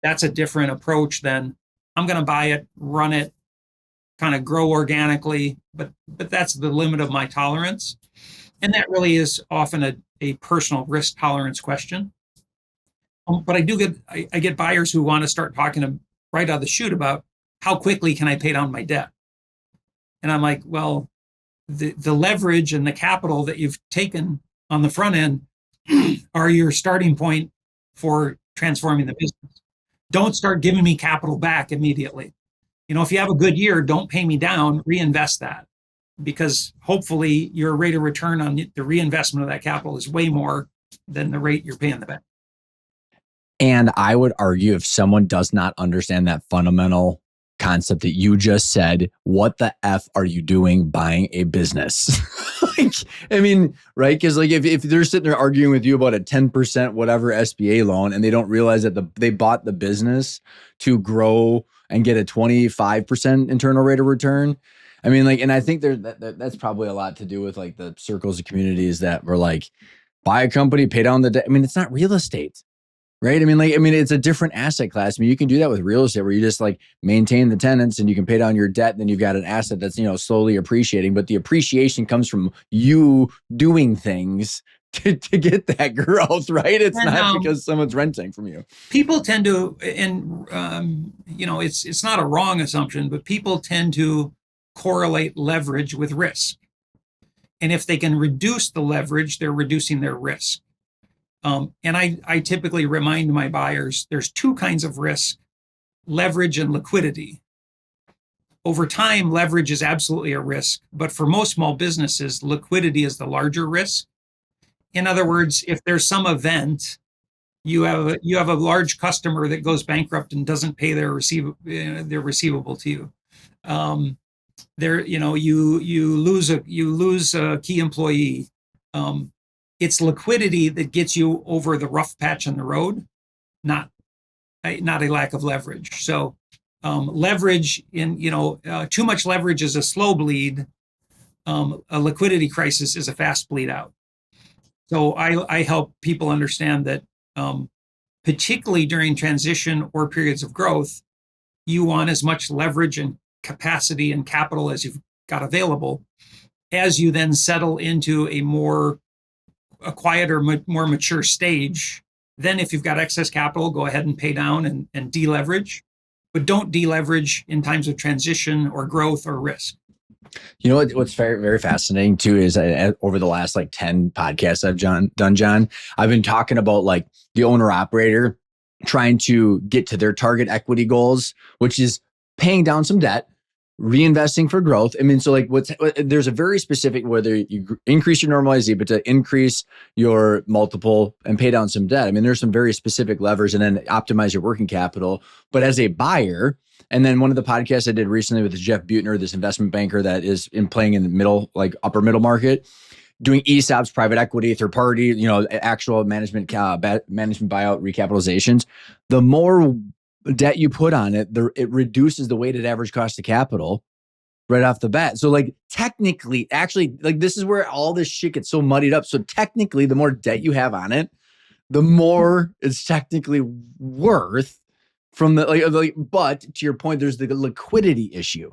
That's a different approach than I'm going to buy it, run it, kind of grow organically, but that's the limit of my tolerance. And that really is often a personal risk tolerance question. But I get buyers who want to start talking right out of the chute about how quickly can I pay down my debt? And I'm like, well, the leverage and the capital that you've taken on the front end are your starting point for transforming the business. Don't start giving me capital back immediately. If you have a good year, don't pay me down, reinvest that, because hopefully your rate of return on the reinvestment of that capital is way more than the rate you're paying the bank. And I would argue, if someone does not understand that fundamental concept that you just said, what the F are you doing buying a business? Right? Because if they're sitting there arguing with you about a 10% whatever SBA loan, and they don't realize that they bought the business to grow and get a 25% internal rate of return. And I think that's probably a lot to do with the circles of communities that were buy a company, pay down the debt. It's not real estate. Right. It's a different asset class. You can do that with real estate, where you just maintain the tenants and you can pay down your debt. And then you've got an asset that's, slowly appreciating, but the appreciation comes from you doing things to get that growth, right? It's not because someone's renting from you. People tend to, and it's not a wrong assumption, but people tend to correlate leverage with risk. And if they can reduce the leverage, they're reducing their risk. And I typically remind my buyers there's 2 kinds of risk: leverage and liquidity. Over time, leverage is absolutely a risk, but for most small businesses, liquidity is the larger risk. In other words, if there's some event, you have a large customer that goes bankrupt and doesn't pay their receivable to you. You lose a key employee. It's liquidity that gets you over the rough patch on the road, not a lack of leverage. So leverage too much leverage is a slow bleed. A liquidity crisis is a fast bleed out. So I help people understand that particularly during transition or periods of growth, you want as much leverage and capacity and capital as you've got available. As you then settle into a quieter, more mature stage, then if you've got excess capital, go ahead and pay down and deleverage, but don't deleverage in times of transition or growth or risk. What's very, very fascinating too is over the last 10 podcasts I've done, John, I've been talking about the owner operator trying to get to their target equity goals, which is paying down some debt, reinvesting for growth. There's a very specific, whether you increase your normalized EBITDA, increase your multiple, and pay down some debt. There's some very specific levers, and then optimize your working capital. But as a buyer, and then one of the podcasts I did recently with Jeff Butner, this investment banker that is playing in the middle, upper middle market, doing ESOPs, private equity, third party, actual management buyout recapitalizations. The more debt you put on it, it reduces the weighted average cost of capital right off the bat. So technically, actually, this is where all this shit gets so muddied up. So technically, the more debt you have on it, the more it's technically worth from but to your point, there's the liquidity issue.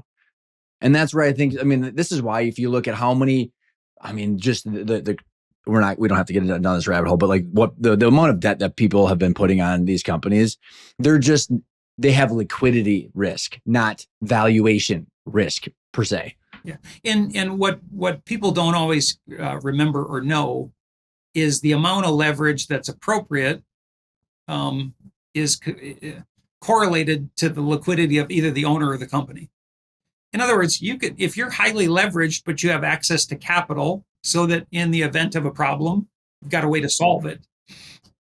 And that's where I think, this is why if you look at how many, just we don't have to get down this rabbit hole, but what the amount of debt that people have been putting on these companies, they have liquidity risk, not valuation risk per se. Yeah. And what people don't always remember or know is the amount of leverage that's appropriate is correlated to the liquidity of either the owner or the company. In other words, if you're highly leveraged, but you have access to capital so that in the event of a problem, you've got a way to solve it.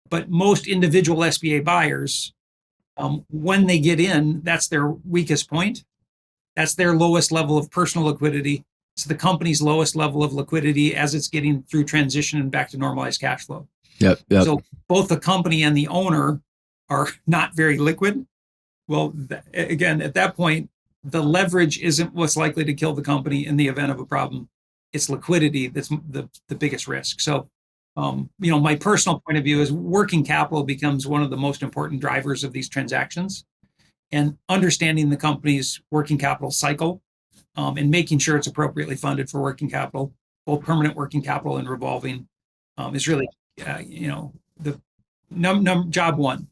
But most individual SBA buyers, when they get in, that's their weakest point. That's their lowest level of personal liquidity. the company's lowest level of liquidity as it's getting through transition and back to normalized cash flow. Yep. So both the company and the owner are not very liquid. Well, again, at that point, the leverage isn't what's likely to kill the company in the event of a problem. It's liquidity that's the biggest risk. So, my personal point of view is working capital becomes one of the most important drivers of these transactions, and understanding the company's working capital cycle, and making sure it's appropriately funded for working capital, both permanent working capital and revolving, is really, the job one.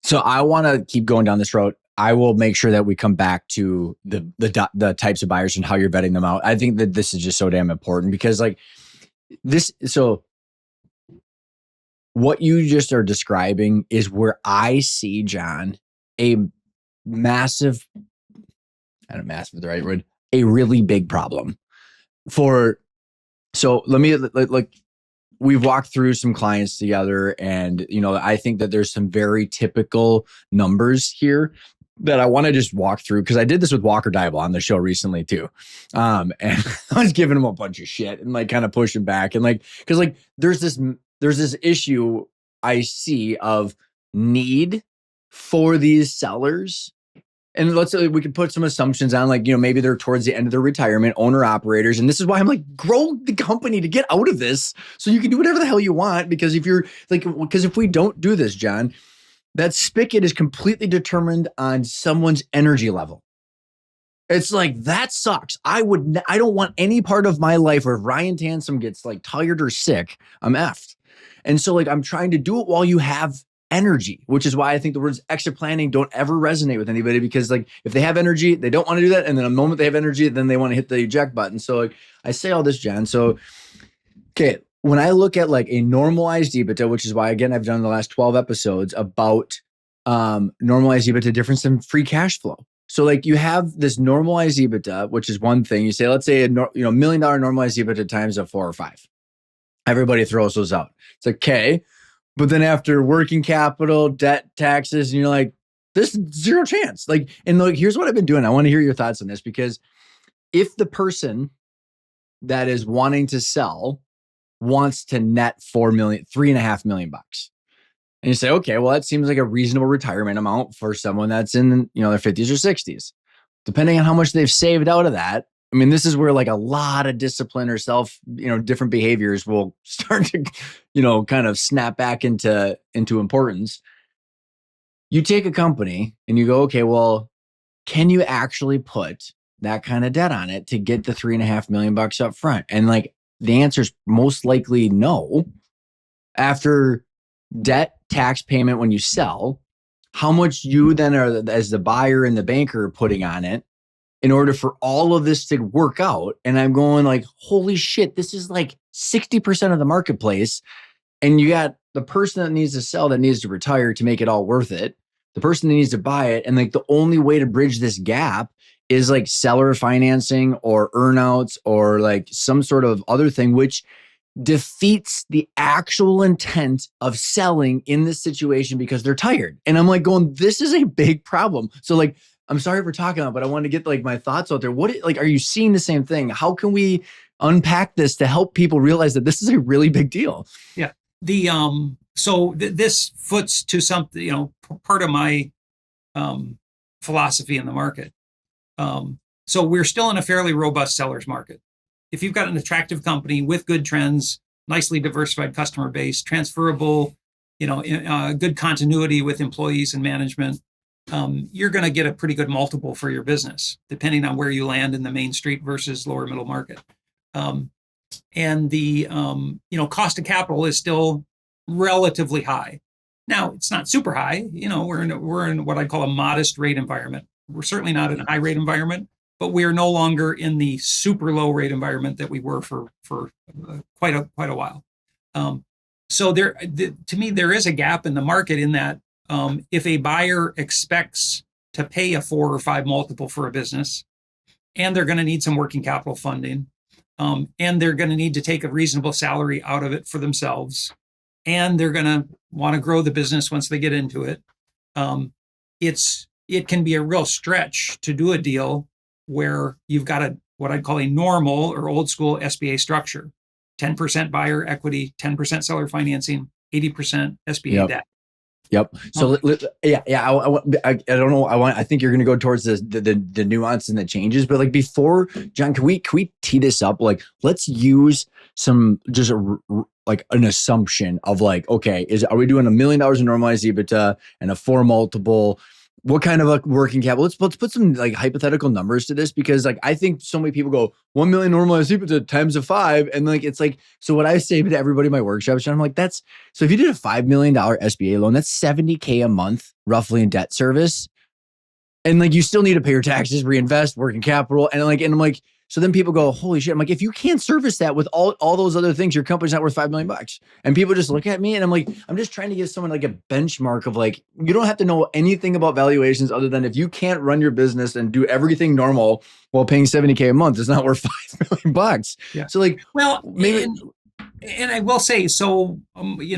So I want to keep going down this road. I will make sure that we come back to the types of buyers and how you're vetting them out. I think that this is just so damn important because like this. So what you just are describing is where I see, John, a massive, I don't know, massive is the right word, a really big problem so let me like, we've walked through some clients together and, I think that there's some very typical numbers here that I want to just walk through because I did this with Walker Dybel on the show recently too. And I was giving him a bunch of shit and like kind of pushing back and like, cause like there's this issue I see of need for these sellers. And let's say we could put some assumptions on like, maybe they're towards the end of their retirement, owner operators. And this is why I'm like, grow the company to get out of this so you can do whatever the hell you want. Because if we don't do this, John, that spigot is completely determined on someone's energy level. It's like, that sucks. I don't want any part of my life where if Ryan Tansom gets like tired or sick, I'm effed. And so like, I'm trying to do it while you have energy, which is why I think the words exit planning don't ever resonate with anybody because like if they have energy, they don't want to do that. And then the moment they have energy, then they want to hit the eject button. So like I say all this, John. So, okay. When I look at like a normalized EBITDA, which is why, again, I've done the last 12 episodes about normalized EBITDA difference in free cash flow. So like you have this normalized EBITDA, which is one thing. You say, let's say $1 million normalized EBITDA times a 4 or 5. Everybody throws those out. It's like, okay. But then after working capital, debt, taxes, and you're like, this is zero chance. Like, and like, here's what I've been doing. I want to hear your thoughts on this because if the person that is wanting to sell wants to net $3.5 million bucks, and you say, okay, well, that seems like a reasonable retirement amount for someone that's in, their 50s or 60s, depending on how much they've saved out of that. I mean, this is where like a lot of discipline or different behaviors will start to, kind of snap back into importance. You take a company and you go, okay, well, can you actually put that kind of debt on it to get the $3.5 million bucks up front? And like the answer is most likely no. After debt, tax payment when you sell, how much you then are as the buyer and the banker are putting on it in order for all of this to work out. And I'm going like, holy shit, this is like 60% of the marketplace. And you got the person that needs to sell that needs to retire to make it all worth it. The person that needs to buy it. And like the only way to bridge this gap is like seller financing or earnouts or like some sort of other thing, which defeats the actual intent of selling in this situation because they're tired. And I'm like going, this is a big problem. So like, I'm sorry for talking about it, but I wanted to get like my thoughts out there. Are you seeing the same thing? How can we unpack this to help people realize that this is a really big deal? Yeah. This foots to something, part of my philosophy in the market. So we're still in a fairly robust seller's market. If you've got an attractive company with good trends, nicely diversified customer base, transferable, good continuity with employees and management, you're going to get a pretty good multiple for your business, depending on where you land in the main street versus lower middle market. And the cost of capital is still relatively high. Now it's not super high. We're in what I call a modest rate environment. We're certainly not in a high rate environment, but we are no longer in the super low rate environment that we were for quite a while. So to me, there is a gap in the market in that. If a buyer expects to pay a 4 or 5 multiple for a business, and they're going to need some working capital funding, and they're going to need to take a reasonable salary out of it for themselves, and they're going to want to grow the business once they get into it, it can be a real stretch to do a deal where you've got to what I'd call a normal or old school SBA structure. 10% buyer equity, 10% seller financing, 80% SBA debt. Yep. So yeah. I don't know. I think you're going to go towards the nuance and the changes, but like before, John, can we tee this up? Like, let's use some just like an assumption of like, okay, are we doing $1 million in normalized EBITDA and a 4 multiple? What kind of a working capital? Let's put some like hypothetical numbers to this, because like I think so many people go 1 million normalized EBITDA times a 5, and like it's like, so what I say to everybody in my workshops, I'm like, that's, so if you did a $5 million SBA loan, that's $70K a month roughly in debt service, and like you still need to pay your taxes, reinvest, working capital, and I'm like, so then people go, holy shit. I'm like, if you can't service that with all those other things, your company's not worth $5 million. And people just look at me and I'm like, I'm just trying to give someone like a benchmark of like, you don't have to know anything about valuations other than if you can't run your business and do everything normal while paying $70K a month, it's not worth $5 million. Yeah. So like, well, maybe. And I will say, so, we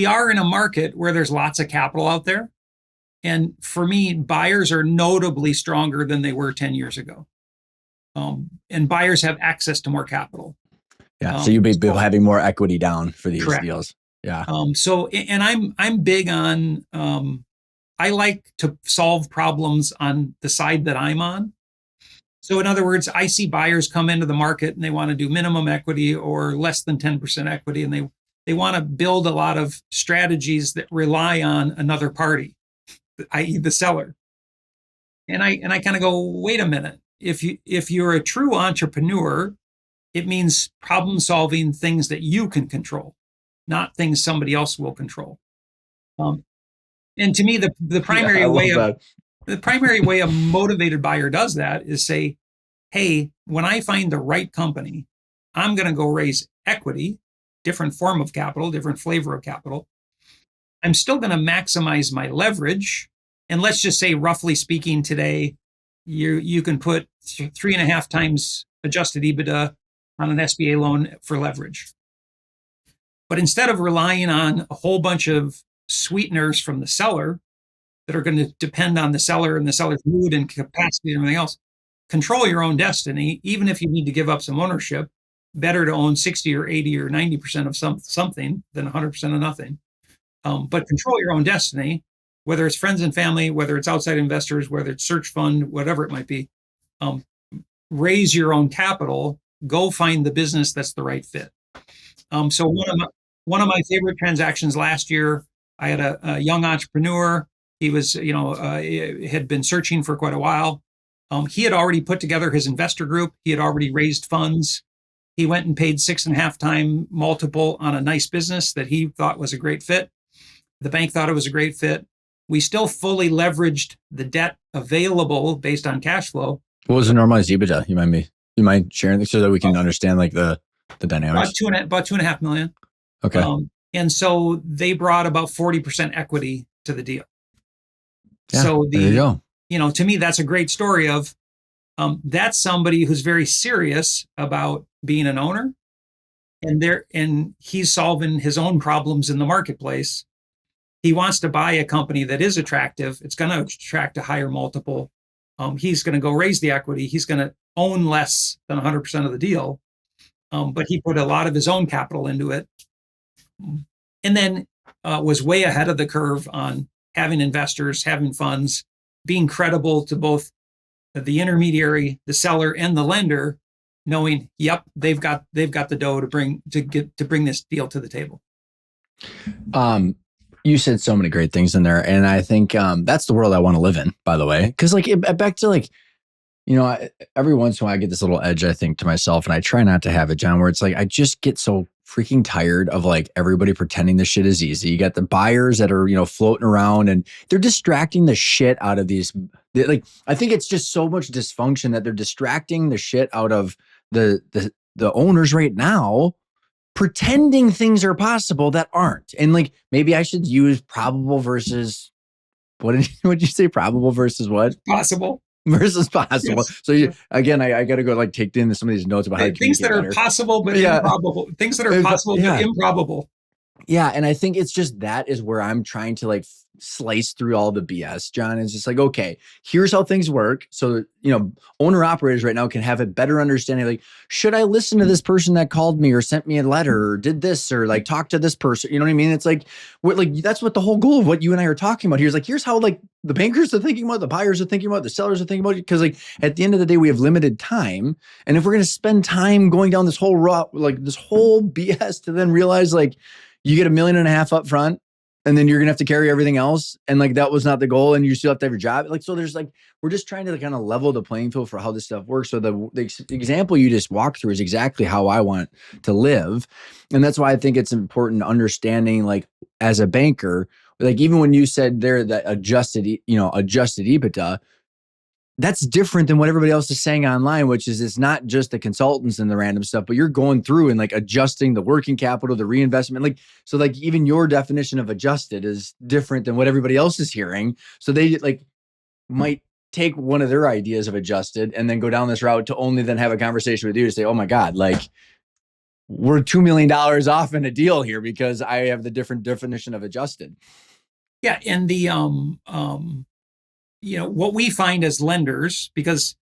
are in a market where there's lots of capital out there. And for me, buyers are notably stronger than they were 10 years ago. And buyers have access to more capital. Yeah. So you'd be having more equity down for these deals. Yeah. So, and I'm big on, I like to solve problems on the side that I'm on. So in other words, I see buyers come into the market and they want to do minimum equity or less than 10% equity. And they want to build a lot of strategies that rely on another party, i.e. the seller. And I kind of go, wait a minute. If you're a true entrepreneur, it means problem solving things that you can control, not things somebody else will control. And to me, the primary way a motivated buyer does that is say, hey, when I find the right company, I'm going to go raise equity, different form of capital, different flavor of capital. I'm still going to maximize my leverage. And let's just say, roughly speaking, today, you can put 3.5 times adjusted EBITDA on an SBA loan for leverage. But instead of relying on a whole bunch of sweeteners from the seller that are going to depend on the seller and the seller's mood and capacity and everything else, control your own destiny. Even if you need to give up some ownership, better to own 60 or 80 or 90% of something than 100% of nothing. But control your own destiny, whether it's friends and family, whether it's outside investors, whether it's search fund, whatever it might be. Raise your own capital, go find the business that's the right fit. So one of my favorite transactions last year, I had a young entrepreneur. He was, had been searching for quite a while. He had already put together his investor group. He had already raised funds. He went and paid 6.5 times multiple on a nice business that he thought was a great fit. The bank thought it was a great fit. We still fully leveraged the debt available based on cash flow. What was the normalized EBITDA? You mind sharing this so that we can understand like the dynamics? About 2.5 million. Okay. And so they brought about 40% equity to the deal. Yeah, so there you go. To me, that's a great story of that's somebody who's very serious about being an owner, and he's solving his own problems in the marketplace. He wants to buy a company that is attractive. It's going to attract a higher multiple. He's going to go raise the equity. He's going to own less than 100% of the deal. But he put a lot of his own capital into it. And then was way ahead of the curve on having investors, having funds, being credible to both the intermediary, the seller, and the lender, knowing, yep, they've got the dough to bring this deal to the table. You said so many great things in there, and I think that's the world I want to live in. By the way, because like back to like, every once in a while I get this little edge, I think, to myself, and I try not to have it, John, where it's like I just get so freaking tired of like everybody pretending this shit is easy. You got the buyers that are floating around and they're distracting the shit out of these. Like I think it's just so much dysfunction that they're distracting the shit out of the owners right now, pretending things are possible that aren't. And like maybe I should use probable versus what did you say? Probable versus what? Possible. Versus possible. Yes. So I got to go like take in some of these notes about how to things that are possible but improbable. Things that are possible but improbable. Yeah, and I think it's just that is where I'm trying to like slice through all the BS, John. It's just like, okay, here's how things work. So, owner operators right now can have a better understanding. Like, should I listen to this person that called me or sent me a letter or did this or like talk to this person? You know what I mean? It's like, that's what the whole goal of what you and I are talking about here is like, here's how like the bankers are thinking about, the buyers are thinking about, the sellers are thinking about it. Cause like at the end of the day, we have limited time. And if we're going to spend time going down this whole route, like this whole BS to then realize like you get $1.5 million up front, and then you're going to have to carry everything else. And like, that was not the goal. And you still have to have your job. Like, so there's like, we're just trying to kind of level the playing field for how this stuff works. So the example you just walked through is exactly how I want to live. And that's why I think it's important understanding, like as a banker, like even when you said there that adjusted EBITDA, that's different than what everybody else is saying online, which is it's not just the consultants and the random stuff, but you're going through and like adjusting the working capital, the reinvestment. Like, so like even your definition of adjusted is different than what everybody else is hearing. So they like might take one of their ideas of adjusted and then go down this route to only then have a conversation with you to say, oh my God, like we're $2 million off in a deal here because I have the different definition of adjusted. Yeah. And the, what we find as lenders, because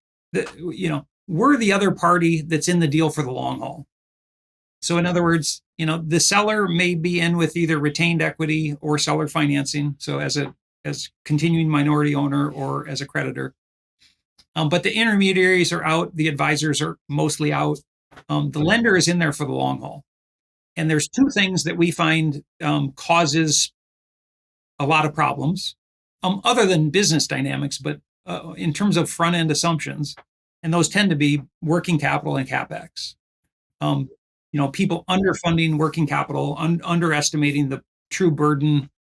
we're the other party that's in the deal for the long haul. So in other words, the seller may be in with either retained equity or seller financing. So as continuing minority owner or as a creditor. But the intermediaries are out. The advisors are mostly out. The lender is in there for the long haul. And there's two things that we find causes a lot of problems. Other than business dynamics, but in terms of front end assumptions, and those tend to be working capital and capex. People underfunding working capital, underestimating the true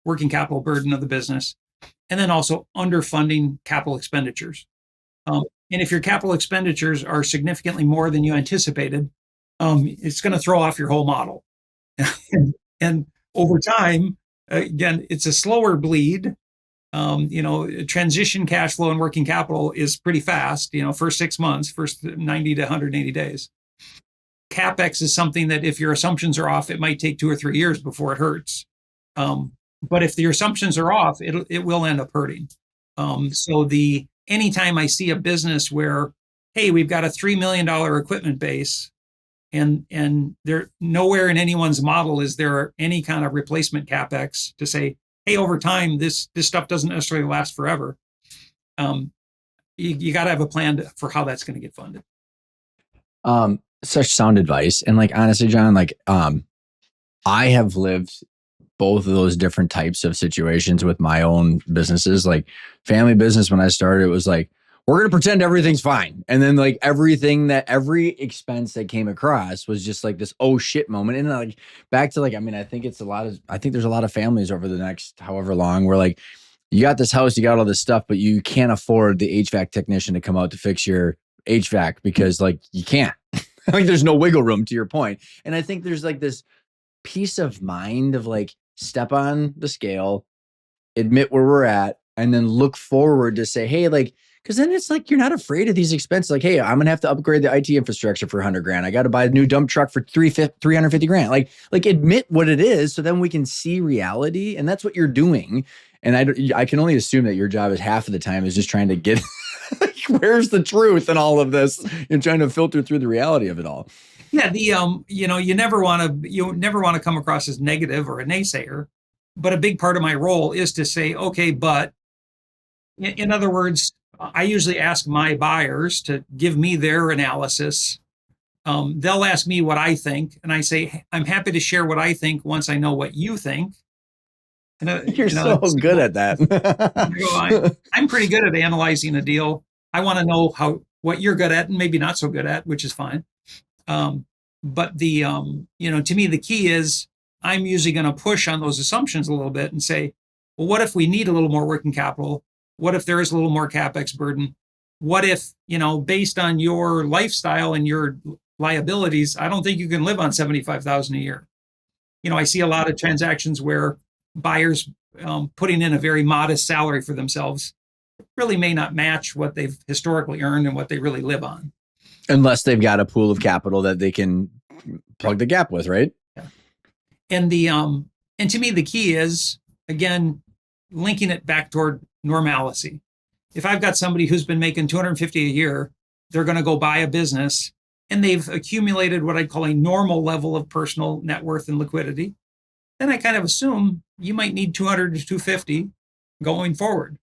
working capital burden of the business, and then also underfunding capital expenditures. And if your capital expenditures are significantly more than you anticipated, it's going to throw off your whole model. and over time, again, it's a slower bleed. Transition cash flow and working capital is pretty fast, first 6 months, first 90 to 180 days. CapEx is something that if your assumptions are off, it might take 2 or 3 years before it hurts. But if your assumptions are off, it will end up hurting. So anytime I see a business where, hey, we've got a $3 million equipment base and there nowhere in anyone's model is there any kind of replacement CapEx to say, hey, over time, this stuff doesn't necessarily last forever. You got to have a plan for how that's going to get funded. Such sound advice. And like, honestly, John, like, I have lived both of those different types of situations with my own businesses. Like family business, when I started, it was like, we're going to pretend everything's fine. And then like every expense that came across was just like this, oh shit moment. And like back to like, I think there's a lot of families over the next however long where like, you got this house, you got all this stuff, but you can't afford the HVAC technician to come out to fix your HVAC because like you can't. Like there's no wiggle room to your point. And I think there's like this peace of mind of like step on the scale, admit where we're at, and then look forward to say, hey, like, because then it's like you're not afraid of these expenses. Like, hey, I'm gonna have to upgrade the IT infrastructure for $100,000. I got to buy a new dump truck for $350,000. Like admit what it is, so then we can see reality, and that's what you're doing. And I can only assume that your job is half of the time is just trying to get like, where's the truth in all of this, and trying to filter through the reality of it all. Yeah, you never want to come across as negative or a naysayer, but a big part of my role is to say, okay, but in other words, I usually ask my buyers to give me their analysis. They'll ask me what I think, and I say, I'm happy to share what I think once I know what you think. You're so good at that. I'm pretty good at analyzing a deal. I want to know what you're good at and maybe not so good at, which is fine. But to me, the key is I'm usually going to push on those assumptions a little bit and say, well, what if we need a little more working capital? What if there is a little more CapEx burden? What if, based on your lifestyle and your liabilities, I don't think you can live on $75,000 a year. I see a lot of transactions where buyers putting in a very modest salary for themselves really may not match what they've historically earned and what they really live on. Unless they've got a pool of capital that they can plug the gap with, right? Yeah. And to me, the key is, again, linking it back toward normalcy. If I've got somebody who's been making 250 a year, they're going to go buy a business and they've accumulated what I'd call a normal level of personal net worth and liquidity, then I kind of assume you might need 200 to 250 going forward.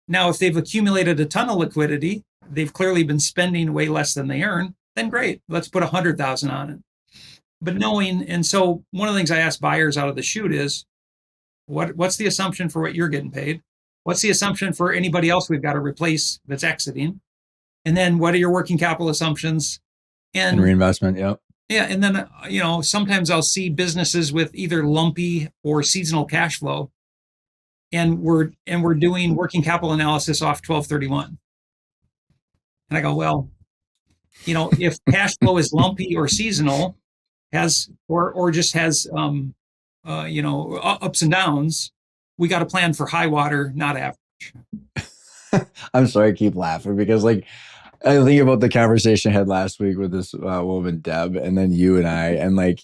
Now, if they've accumulated a ton of liquidity, they've clearly been spending way less than they earn, then great, let's put 100,000 on it. But knowing, and so one of the things I ask buyers out of the chute is, what's the assumption for what you're getting paid? What's the assumption for anybody else we've got to replace that's exiting? And then what are your working capital assumptions? And reinvestment, yep. Yeah, and then sometimes I'll see businesses with either lumpy or seasonal cash flow, and we're doing working capital analysis off 12/31. And I go, well, if cash flow is lumpy or seasonal, or just has ups and downs, we got to plan for high water, not average. I'm sorry, I keep laughing because I think about the conversation I had last week with this woman, Deb, and then you and I, and like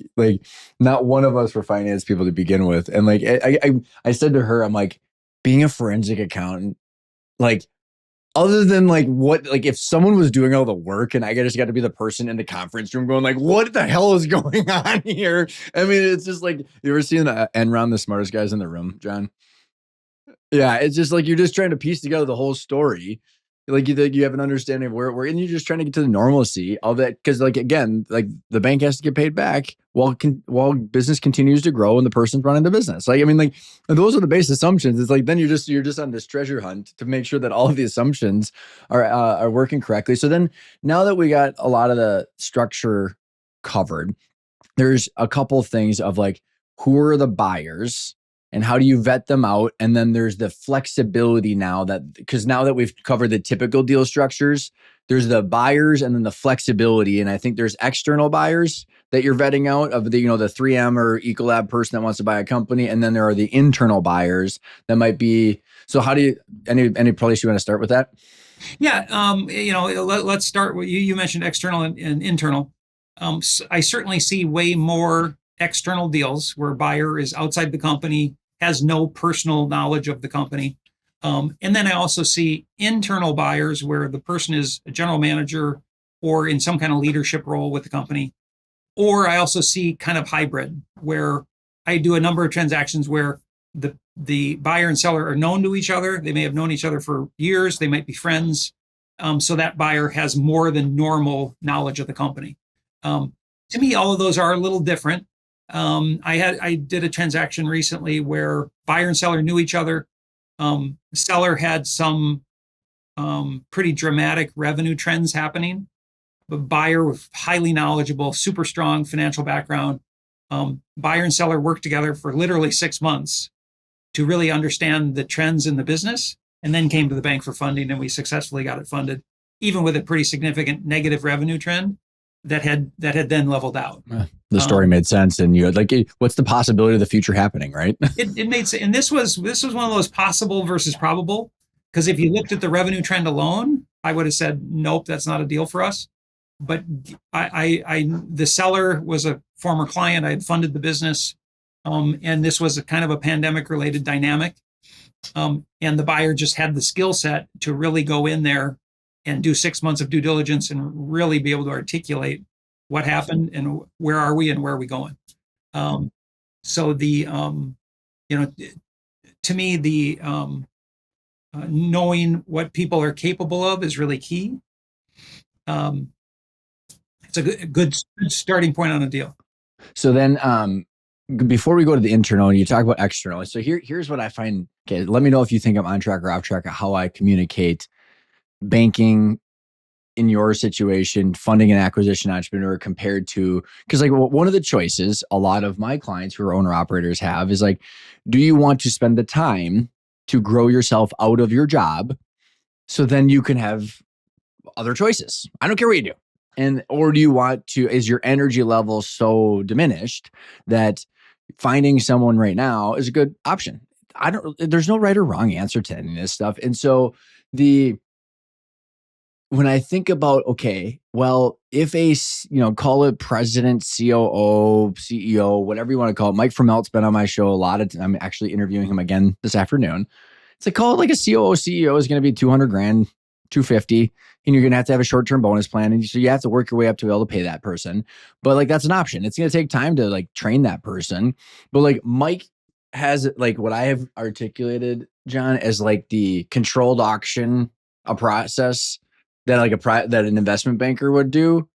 not one of us were finance people to begin with. And I said to her, I'm like, being a forensic accountant, other than if someone was doing all the work and I just got to be the person in the conference room going what the hell is going on here? I mean, it's just you ever seen Enron, the smartest guys in the room, John? Yeah, it's just you're just trying to piece together the whole story. You have an understanding of where we're, and you're just trying to get to the normalcy of it. Because again, the bank has to get paid back while business continues to grow and the person's running the business. Those are the base assumptions. It's then you're just on this treasure hunt to make sure that all of the assumptions are working correctly. So then now that we got a lot of the structure covered, there's a couple of things of who are the buyers and how do you vet them out? And then there's the flexibility because now that we've covered the typical deal structures, there's the buyers and then the flexibility. And I think there's external buyers that you're vetting out of the 3M or Ecolab person that wants to buy a company. And then there are the internal buyers that might be, so how do you, any place you want to start with that? Yeah. Let's start with you mentioned external and internal. I certainly see way more external deals where buyer is outside the company, has no personal knowledge of the company. And then I also see internal buyers where the person is a general manager or in some kind of leadership role with the company. Or I also see kind of hybrid where I do a number of transactions where the buyer and seller are known to each other. They may have known each other for years. They might be friends. So that buyer has more than normal knowledge of the company. To me, all of those are a little different. I did a transaction recently where buyer and seller knew each other. Seller had some pretty dramatic revenue trends happening, but buyer was highly knowledgeable, super strong financial background. Buyer and seller worked together for literally 6 months to really understand the trends in the business, and then came to the bank for funding, and we successfully got it funded, even with a pretty significant negative revenue trend that had then leveled out. The story made sense, and you had what's the possibility of the future happening, right? it made sense, and this was one of those possible versus probable. Because if you looked at the revenue trend alone, I would have said nope, that's not a deal for us. But the seller was a former client. I had funded the business, and this was a kind of a pandemic-related dynamic. And the buyer just had the skill set to really go in there and do 6 months of due diligence and really be able to articulate what happened and where are we and where are we going. So to me, the knowing what people are capable of is really key. It's a good starting point on a deal. So then, before we go to the internal, you talk about external. So here's what I find. Okay, let me know if you think I'm on track or off track of how I communicate banking in your situation, funding an acquisition entrepreneur compared to, because one of the choices a lot of my clients who are owner operators have is do you want to spend the time to grow yourself out of your job so then you can have other choices? I don't care what you do. Or do you want to, is your energy level so diminished that finding someone right now is a good option? There's no right or wrong answer to any of this stuff. And so when I think about, okay, well, if call it president, COO, CEO, whatever you want to call it, Mike Framelt's been on my show a lot. I'm actually interviewing him again this afternoon. It's like, call it like a COO, CEO is going to be 200 grand, 250, and you're going to have a short-term bonus plan. And so you have to work your way up to be able to pay that person. But like, that's an option. It's going to take time to like train that person. But like Mike has like what I have articulated, John, as like the controlled auction, a process that like that an investment banker would do,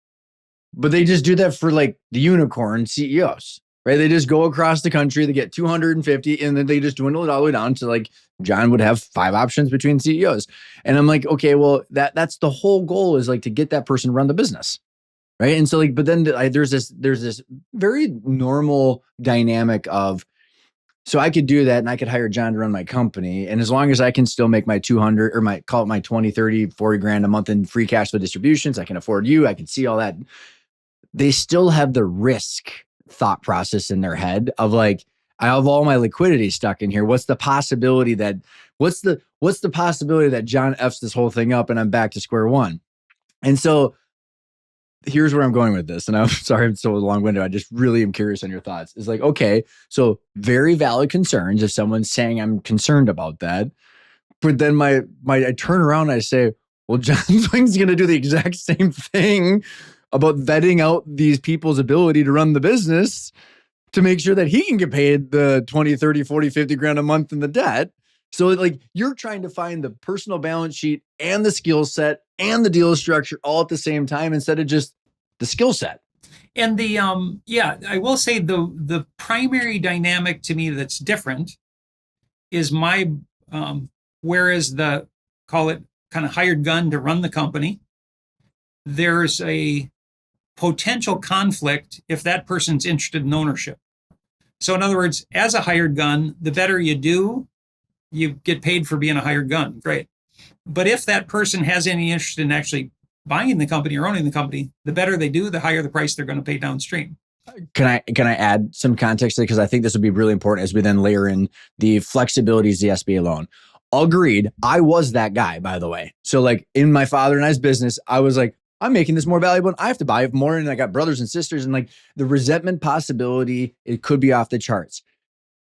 but they just do that for like the unicorn CEOs, right? They just go across the country, they get 250, and then they just dwindle it all the way down to like John would have 5 options between CEOs. And I'm like, okay, well, that's the whole goal, is like to get that person to run the business. Right. And so like, but then there's this very normal dynamic of, so I could do that and I could hire John to run my company. And as long as I can still make my 200 or call it my 20, 30, 40 grand a month in free cash flow distributions, I can afford you, I can see all that. They still have the risk thought process in their head of like, I have all my liquidity stuck in here. What's the possibility that John F's this whole thing up and I'm back to square one? And so here's where I'm going with this. And I'm sorry I'm so long-winded. I just really am curious on your thoughts. It's like, okay, so very valid concerns if someone's saying I'm concerned about that. But then I turn around and I say, well, John Thwing's going to do the exact same thing about vetting out these people's ability to run the business to make sure that he can get paid the 20, 30, 40, 50 grand a month in the debt. So like you're trying to find the personal balance sheet and the skill set and the deal structure all at the same time instead of just the skill set. And I will say the primary dynamic to me that's different is whereas the, call it kind of hired gun to run the company, there's a potential conflict if that person's interested in ownership. So in other words, as a hired gun, the better you do, you get paid for being a hired gun. Great. But if that person has any interest in actually buying the company or owning the company, the better they do, the higher the price they're going to pay downstream. Can I add some context? Because I think this would be really important as we then layer in the flexibilities of the SBA loan. Agreed. I was that guy, by the way. So like in my father and I's business, I was like, I'm making this more valuable and I have to buy more. And I got brothers and sisters, and like the resentment possibility, it could be off the charts.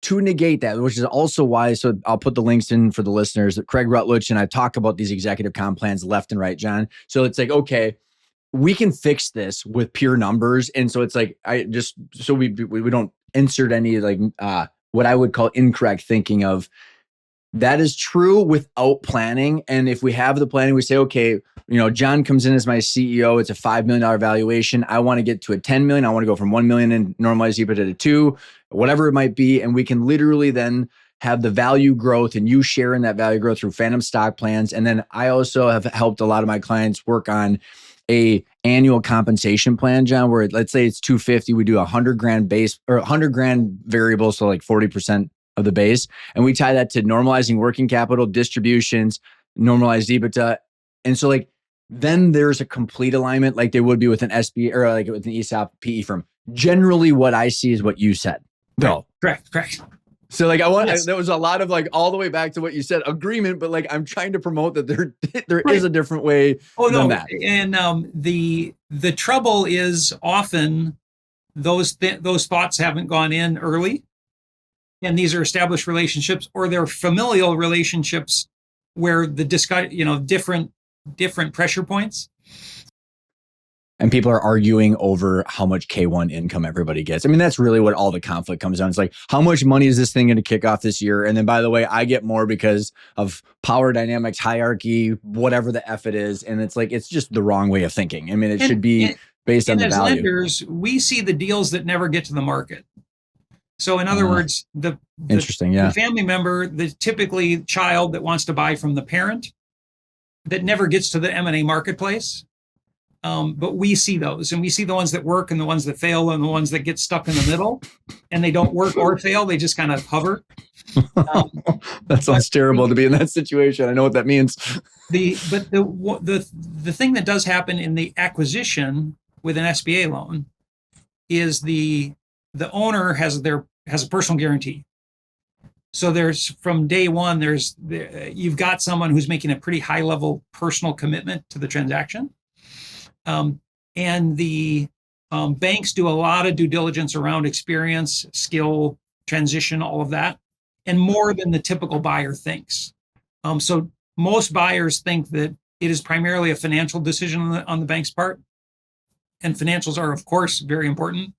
To negate that, which is also why, so I'll put the links in for the listeners, Craig Rutledge and I talk about these executive comp plans left and right, John. So it's like, okay, we can fix this with pure numbers. And so it's like, we don't insert any like what I would call incorrect thinking of that is true without planning. And if we have the planning, we say, okay, John comes in as my CEO. It's a $5 million valuation. I want to get to a 10 million. I want to go from 1 million in normalized EBITDA to 2, whatever it might be. And we can literally then have the value growth and you share in that value growth through phantom stock plans. And then I also have helped a lot of my clients work on a annual compensation plan, John, where let's say it's 250, we do 100 grand base or 100 grand variable. So like 40% of the base. And we tie that to normalizing working capital, distributions, normalized EBITDA. And so like, then there's a complete alignment like there would be with an SBA or like with an ESOP PE firm. Generally what I see is what you said. No. Correct. So like there was a lot of like all the way back to what you said, agreement, but like I'm trying to promote that there is a different way than that. And the trouble is often those thoughts haven't gone in early, and these are established relationships or they're familial relationships where the different pressure points. And people are arguing over how much K1 income everybody gets. I mean, that's really what all the conflict comes down. It's like, how much money is this thing going to kick off this year? And then, by the way, I get more because of power dynamics, hierarchy, whatever the F it is. And it's like, it's just the wrong way of thinking. I mean, it should be based on the value. And as lenders, we see the deals that never get to the market. So in other words, the family member, the typically child that wants to buy from the parent that never gets to the M&A marketplace. But we see those, and we see the ones that work and the ones that fail and the ones that get stuck in the middle and they don't work or fail. They just kind of hover. That sounds terrible to be in that situation. I know what that means. The thing that does happen in the acquisition with an SBA loan is the owner has a personal guarantee. So there's from day one, you've got someone who's making a pretty high level personal commitment to the transaction. And the banks do a lot of due diligence around experience, skill, transition, all of that, and more than the typical buyer thinks. So most buyers think that it is primarily a financial decision on the bank's part, and financials are, of course, very important.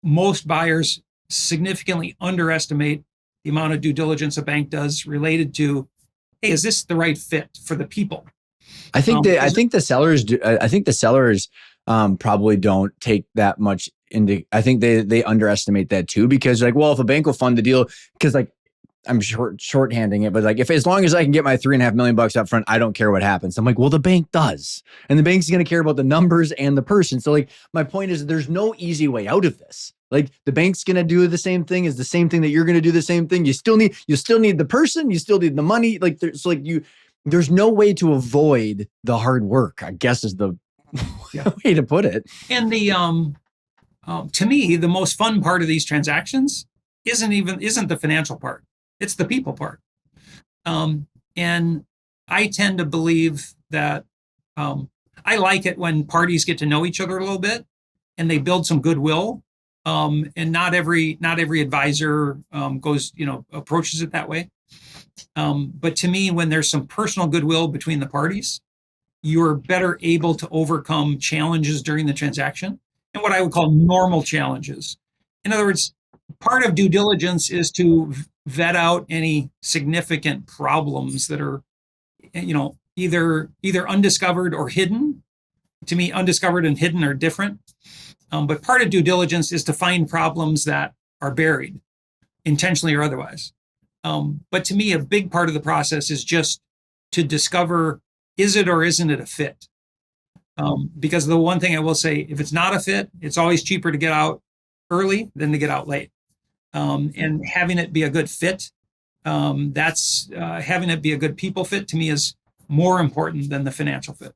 Most buyers significantly underestimate the amount of due diligence a bank does related to, hey, is this the right fit for the people? I think the sellers do. I think the sellers probably don't take that much into. I think they underestimate that too, because like, well, if a bank will fund the deal, because like I'm shorthanding it, but like if as long as I can get my $3.5 million up front, I don't care what happens. I'm like, well, the bank does, and the bank's going to care about the numbers and the person. So like my point is, there's no easy way out of this. Like the bank's going to do the same thing, is the same thing that you're going to do the same thing. You still need the person, you still need the money. Like there's no way to avoid the hard work, I guess is the way to put it. And to me, the most fun part of these transactions isn't the financial part. It's the people part. And I tend to believe that I like it when parties get to know each other a little bit and they build some goodwill. And not every advisor approaches it that way. But to me, when there's some personal goodwill between the parties, you're better able to overcome challenges during the transaction, and what I would call normal challenges. In other words, part of due diligence is to vet out any significant problems that are, either undiscovered or hidden. To me, undiscovered and hidden are different. But part of due diligence is to find problems that are buried, intentionally or otherwise. But to me, a big part of the process is just to discover, is it or isn't it a fit? Because the one thing I will say, if it's not a fit, it's always cheaper to get out early than to get out late. And having it be a good fit, having it be a good people fit, to me is more important than the financial fit.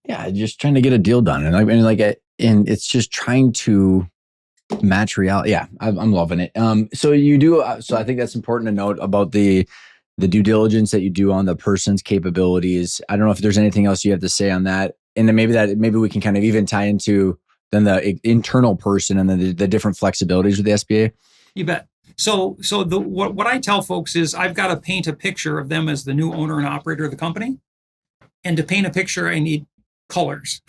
Yeah, just trying to get a deal done, and it's just trying to match reality. Yeah, I'm loving it. So you do. So I think that's important to note about the due diligence that you do on the person's capabilities. I don't know if there's anything else you have to say on that, and then maybe we can kind of even tie into then the internal person and then the different flexibilities with the SBA. You bet. So what I tell folks is I've got to paint a picture of them as the new owner and operator of the company, and to paint a picture, I need colors.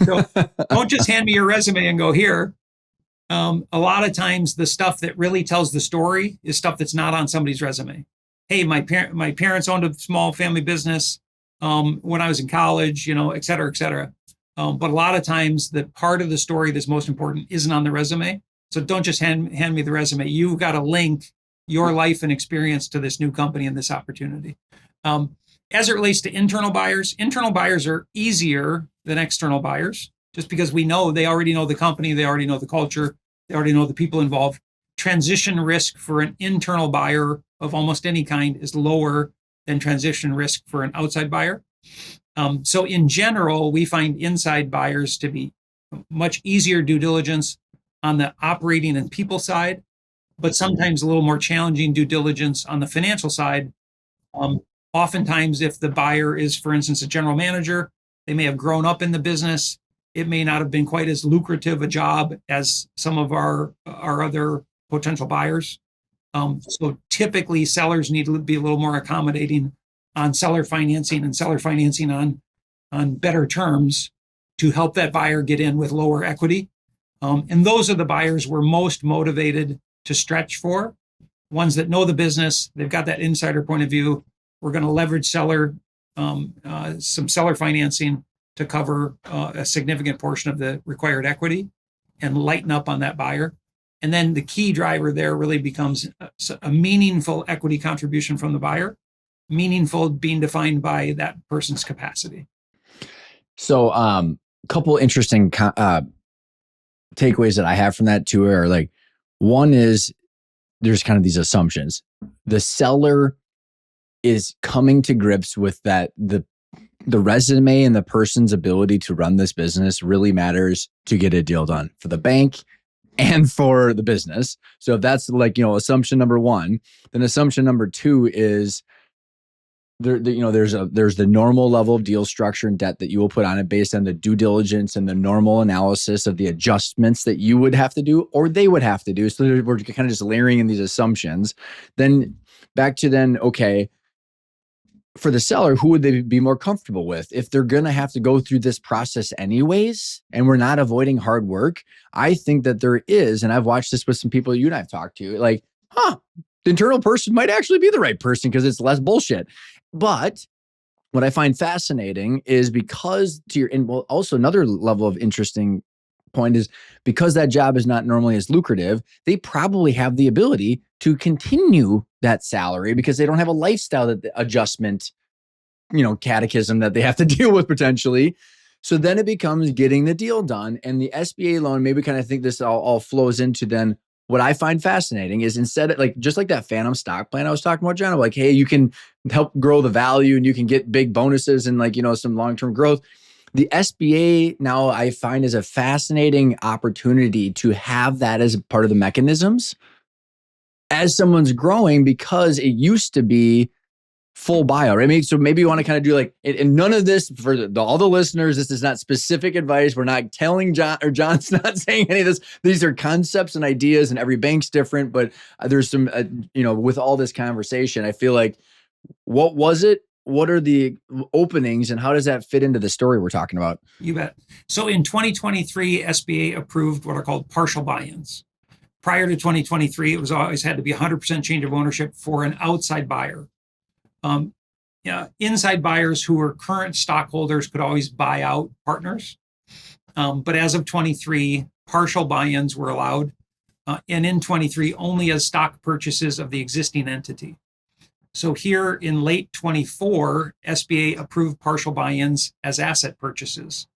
So don't just hand me your resume and go here. A lot of times the stuff that really tells the story is stuff that's not on somebody's resume. Hey, my parents owned a small family business when I was in college, et cetera, et cetera. But a lot of times the part of the story that's most important isn't on the resume. So don't just hand me the resume. You've got to link your life and experience to this new company and this opportunity. As it relates to internal buyers are easier than external buyers, just because they already know the company, they already know the culture, they already know the people involved. Transition risk for an internal buyer of almost any kind is lower than transition risk for an outside buyer. So in general, we find inside buyers to be much easier due diligence on the operating and people side, but sometimes a little more challenging due diligence on the financial side. Oftentimes, if the buyer is, for instance, a general manager, they may have grown up in the business. It may not have been quite as lucrative a job as some of our other potential buyers. So typically, sellers need to be a little more accommodating on seller financing and seller financing on better terms to help that buyer get in with lower equity. And those are the buyers we're most motivated to stretch for, ones that know the business, they've got that insider point of view. We're going to leverage some seller financing to cover a significant portion of the required equity and lighten up on that buyer. And then the key driver there really becomes a meaningful equity contribution from the buyer, meaningful being defined by that person's capacity. So a couple interesting takeaways that I have from that too are like, one is there's kind of these assumptions. The seller is coming to grips with that the resume and the person's ability to run this business really matters to get a deal done. For the bank, and for the business. So if that's like, assumption number one, then assumption number two is there's the normal level of deal structure and debt that you will put on it based on the due diligence and the normal analysis of the adjustments that you would have to do or they would have to do. So we're kind of just layering in these assumptions. Then back to okay, for the seller, who would they be more comfortable with? If they're going to have to go through this process anyways, and we're not avoiding hard work, I think that there is, and I've watched this with some people you and I've talked to, like, the internal person might actually be the right person because it's less bullshit. But what I find fascinating is because also another level of interesting point is because that job is not normally as lucrative, they probably have the ability to continue that salary because they don't have a lifestyle adjustment, catechism that they have to deal with potentially. So then it becomes getting the deal done. And the SBA loan, maybe kind of think this all flows into then what I find fascinating is instead of just like that phantom stock plan I was talking about, John, of like, hey, you can help grow the value and you can get big bonuses and some long-term growth. The SBA now I find is a fascinating opportunity to have that as part of the mechanisms as someone's growing, because it used to be full buyout, right? So maybe you want to kind of do and none of this for all the listeners, this is not specific advice. We're not telling John, or John's not saying any of this. These are concepts and ideas, and every bank's different. But there's some, with all this conversation, I feel like, what was it? What are the openings, and how does that fit into the story we're talking about? You bet. So in 2023, SBA approved what are called partial buy-ins. Prior to 2023, it was always had to be 100% change of ownership for an outside buyer. Inside buyers who were current stockholders could always buy out partners. But as of 23, partial buy-ins were allowed. And in 23, only as stock purchases of the existing entity. So here in late 24, SBA approved partial buy-ins as asset purchases.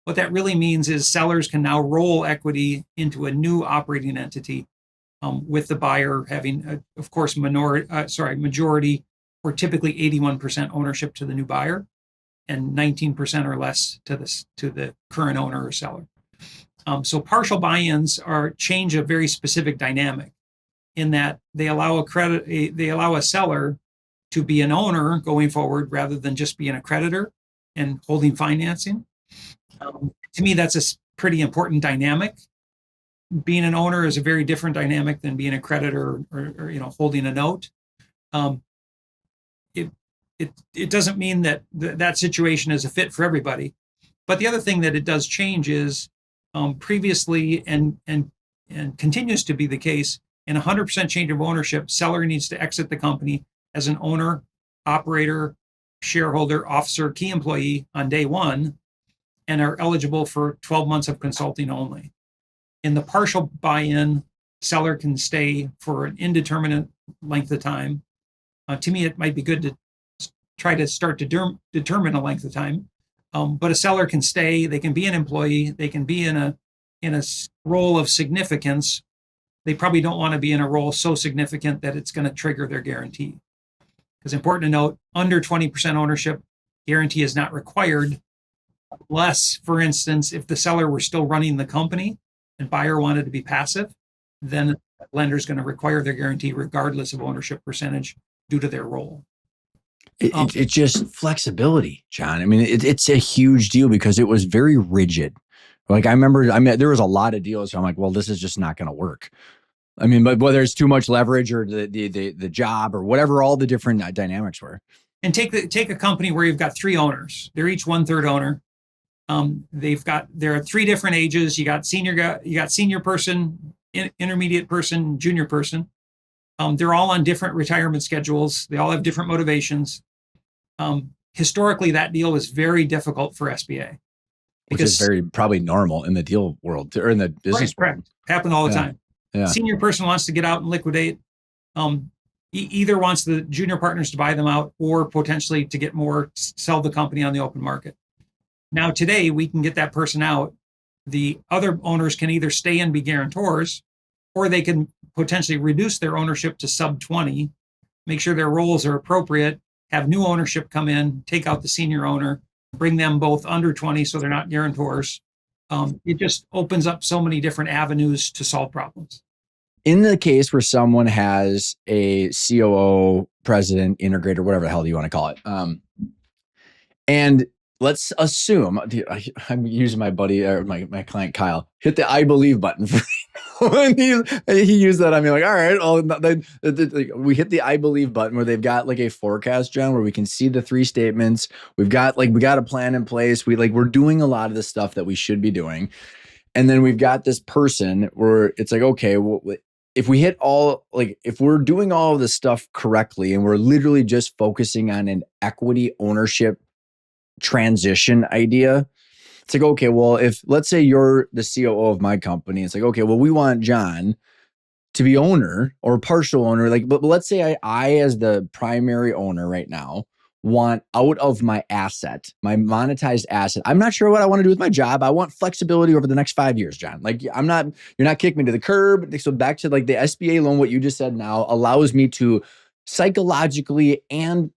What that really means is sellers can now roll equity into a new operating entity, with the buyer having, of course, majority or typically 81% ownership to the new buyer and 19% or less to the current owner or seller. So partial buy-ins change a very specific dynamic in that they allow a seller to be an owner going forward rather than just being a creditor and holding financing. To me, that's a pretty important dynamic. Being an owner is a very different dynamic than being a creditor or holding a note. It doesn't mean that that situation is a fit for everybody. But the other thing that it does change is previously and continues to be the case, in 100% change of ownership, seller needs to exit the company as an owner, operator, shareholder, officer, key employee on day one, and are eligible for 12 months of consulting only. In the partial buy-in, seller can stay for an indeterminate length of time. To me, it might be good to try to start to determine a length of time. But a seller can stay, they can be an employee, they can be in a role of significance. They probably don't want to be in a role so significant that it's going to trigger their guarantee. Because important to note, under 20% ownership, guarantee is not required unless, for instance, if the seller were still running the company and buyer wanted to be passive, then the lender is going to require their guarantee regardless of ownership percentage due to their role. It's just flexibility, John. I mean, it's a huge deal because it was very rigid. Like I remember, there was a lot of deals. So I'm like, well, this is just not going to work. I mean, but whether it's too much leverage or the job or whatever, all the different dynamics were. And take a company where you've got three owners. They're each 1/3 owner. There are three different ages. You got senior person, intermediate person, junior person. They're all on different retirement schedules. They all have different motivations. Historically, that deal was very difficult for SBA. Which is very probably normal in the deal world or in the business world. Correct. Happen all the time. Yeah. Senior person wants to get out and liquidate. Either wants the junior partners to buy them out or potentially to get more, sell the company on the open market. Now, today, we can get that person out. The other owners can either stay and be guarantors, or they can potentially reduce their ownership to sub 20, make sure their roles are appropriate, have new ownership come in, take out the senior owner, bring them both under 20 so they're not guarantors, It just opens up so many different avenues to solve problems. In the case where someone has a COO, president, integrator, whatever the hell do you want to call it, and let's assume, I'm using my buddy or my client Kyle, hit the I believe button for when he used that on me, like, all right, we hit the I believe button where they've got like a forecast, John, where we can see the 3 statements. We got a plan in place. We're doing a lot of the stuff that we should be doing. And then we've got this person where it's like, okay, well, if we hit if we're doing all of this stuff correctly and we're literally just focusing on an equity ownership transition idea, it's like, okay, well, if let's say you're the COO of my company, it's like, okay, well, we want John to be owner or partial owner. But let's say I as the primary owner right now want out of my asset, my monetized asset. I'm not sure what I want to do with my job. I want flexibility over the next 5 years, John. You're not kicking me to the curb. So back to the SBA loan, what you just said now allows me to psychologically and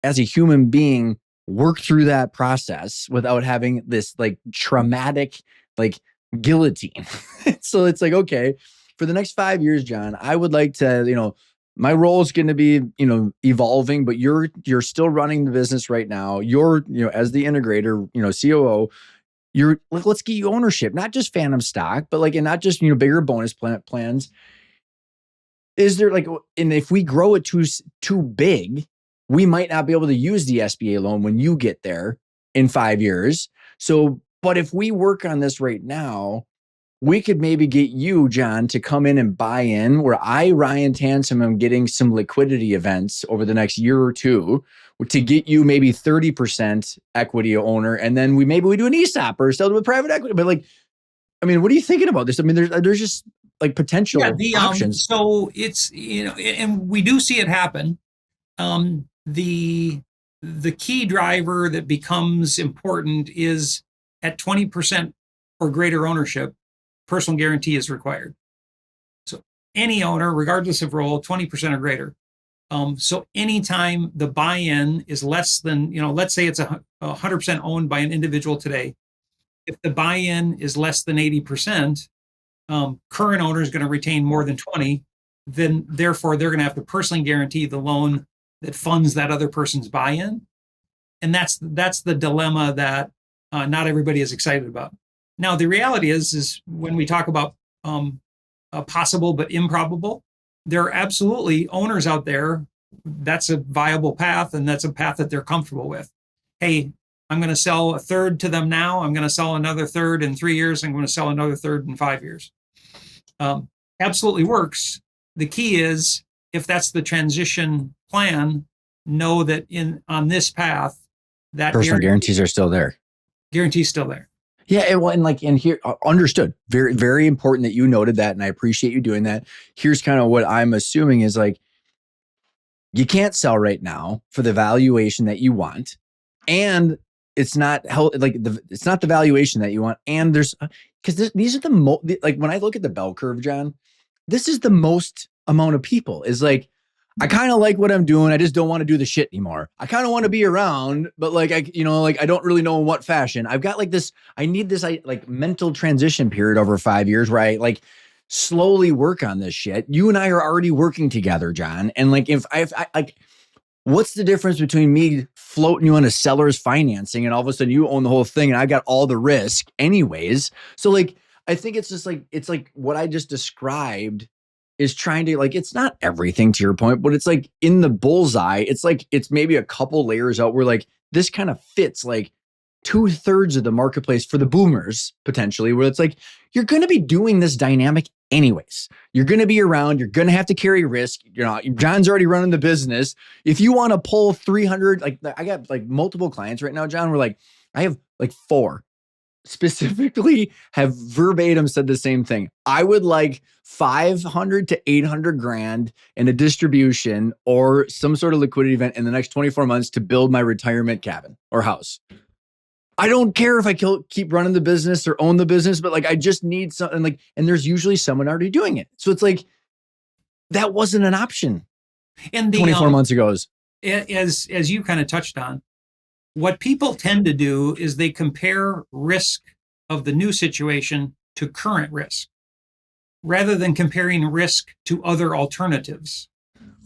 as a human being work through that process without having this traumatic guillotine. So it's like, okay, for the next 5 years, John, I would like to, my role is going to be, evolving, but you're still running the business right now. You're, as the integrator, COO, let's get you ownership, not just phantom stock, but and not just, bigger bonus plans. Is there and if we grow it too big, we might not be able to use the SBA loan when you get there in 5 years. So, but if we work on this right now, we could maybe get you, John, to come in and buy in where I, Ryan Tansom, am getting some liquidity events over the next year or two to get you maybe 30% equity owner. And then we do an ESOP or sell to a private equity. But what are you thinking about this? There's just potential options. So it's, and we do see it happen. The key driver that becomes important is at 20% or greater ownership, personal guarantee is required. So any owner, regardless of role, 20% or greater. So anytime the buy-in is less than, let's say it's 100% owned by an individual today. If the buy-in is less than 80%, current owner is going to retain more than 20, then therefore they're going to have to personally guarantee the loan that funds that other person's buy-in. And that's the dilemma that not everybody is excited about. Now, the reality is when we talk about possible but improbable, there are absolutely owners out there. That's a viable path, and that's a path that they're comfortable with. Hey, I'm going to sell a third to them now. I'm going to sell another third in 3 years. I'm going to sell another third in 5 years. Absolutely works. The key is, if that's the transition plan, know that on this path, that personal guarantees are still there. Guarantees still there. Yeah, and here, understood. Very, very important that you noted that, and I appreciate you doing that. Here's kind of what I'm assuming is you can't sell right now for the valuation that you want, and it's not it's not the valuation that you want, and these are when I look at the bell curve, John, this is the most amount of people is I kind of like what I'm doing. I just don't want to do the shit anymore. I kind of want to be around, but I don't really know in what fashion. I've got I need this mental transition period over 5 years where I slowly work on this shit. You and I are already working together, John. And if what's the difference between me floating you on a seller's financing and all of a sudden you own the whole thing and I got all the risk anyways? So I think it's just it's what I just described is trying to it's not everything to your point, but it's in the bullseye. It's maybe a couple layers out where this kind of fits 2/3 of the marketplace for the boomers potentially, where it's you're going to be doing this dynamic anyways. You're going to be around. You're going to have to carry risk. John's already running the business. If you want to pull 300, I got multiple clients right now, John, where I have 4 specifically have verbatim said the same thing. I would like 500 to 800 grand in a distribution or some sort of liquidity event in the next 24 months to build my retirement cabin or house. I don't care if I keep running the business or own the business, but I just need something and there's usually someone already doing it. So it's that wasn't an option. And 24 months ago, as you kind of touched on, what people tend to do is they compare risk of the new situation to current risk, rather than comparing risk to other alternatives.